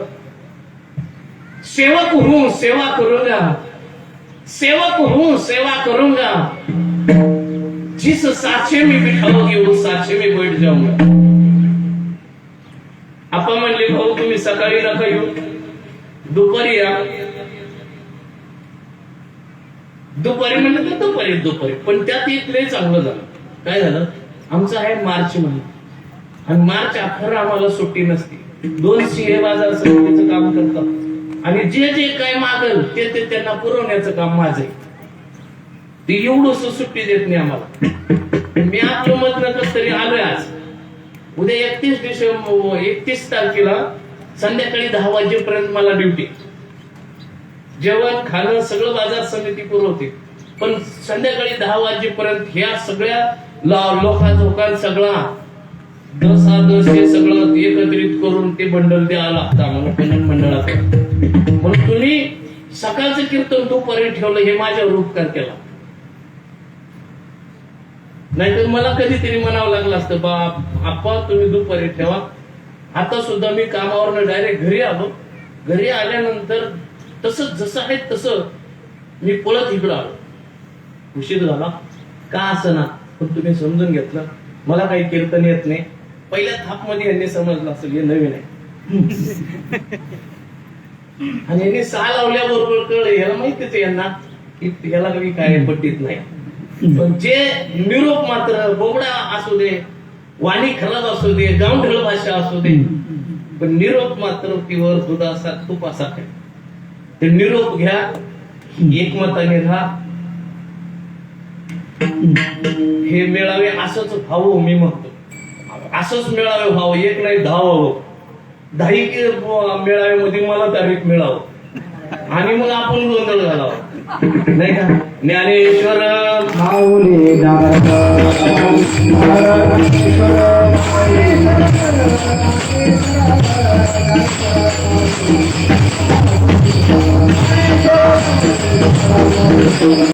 सेवक हूं सेवा करूंगा, सेवक हूं सेवा करूंगा, जिस साचे में बिठाओगे उस साचे में बैठ जाऊंगा. आपण म्हणले भाऊ तुम्ही सकाळी नका येऊ, दुपारी या. दुपारी म्हणलं तर दुपारी. पण त्यात एक लय चांगलं झालं. काय झालं? आमचं आहे मार्च महिना आणि मार्च अखेर आम्हाला सुट्टी नसते. 2 CA बाजार समितीचं काम करतात आणि जे जे काय मागल ते त्यांना पुरवण्याचं काम माझं आहे. ते एवढं सुट्टी देत नाही आम्हाला. मी आपलं मत नकच तरी आलोय आज. उद्या 31 तारखेला संध्याकाळी 10 वाजेपर्यंत मला ड्युटी. जेवण खाणं सगळं बाजार समिती पुरवते. पण संध्याकाळी 10 वाजेपर्यंत ह्या सगळ्या लोकांचा सगळा दस हे सगळं एकत्रित करून ते बंडल द्यावं लागतं आम्हाला पणन मंडळात. म्हणून तुम्ही सकाळचं कीर्तन दुपारी ठेवलं हे माझ्यावर उपकार केला. नाहीतर मला कधीतरी म्हणावं लागलं असतं बाप आप्पा तुम्ही दुपारी ठेवा. आता सुद्धा मी कामावरनं डायरेक्ट घरी आलो. घरी आल्यानंतर तसं जसं आहे तसं मी पळत इकडं आलो. उशीर झाला का असं ना, पण तुम्ही समजून घेतलं. मला काही कीर्तन येत नाही. पहिल्या थाप मध्ये यांनी समजलं असेल हे नवीन आहे आणि यांनी 6 लावल्याबरोबर कळलं ह्याला माहितीच आहे यांना की ह्याला काही काय पट्टीत नाही. पण जे निरोप मात्र बोबडा असू दे, वाणी खराब असू दे, गावढळ भाषा असू दे, पण निरोप मात्र तीवर दुधासा तुपासा आहे. ते निरोप घ्या, एकमताने राहा. हे मेळावे असंच व्हावं मी म्हणतो. असंच मेळावे व्हावं, एक नाही 10 व्हावं. 10 मेळाव्यामध्ये मला तारीख मिळावं आणि मग आपण गोंधळ घालावं. नाही का? ज्ञानेश्वर माऊली दादा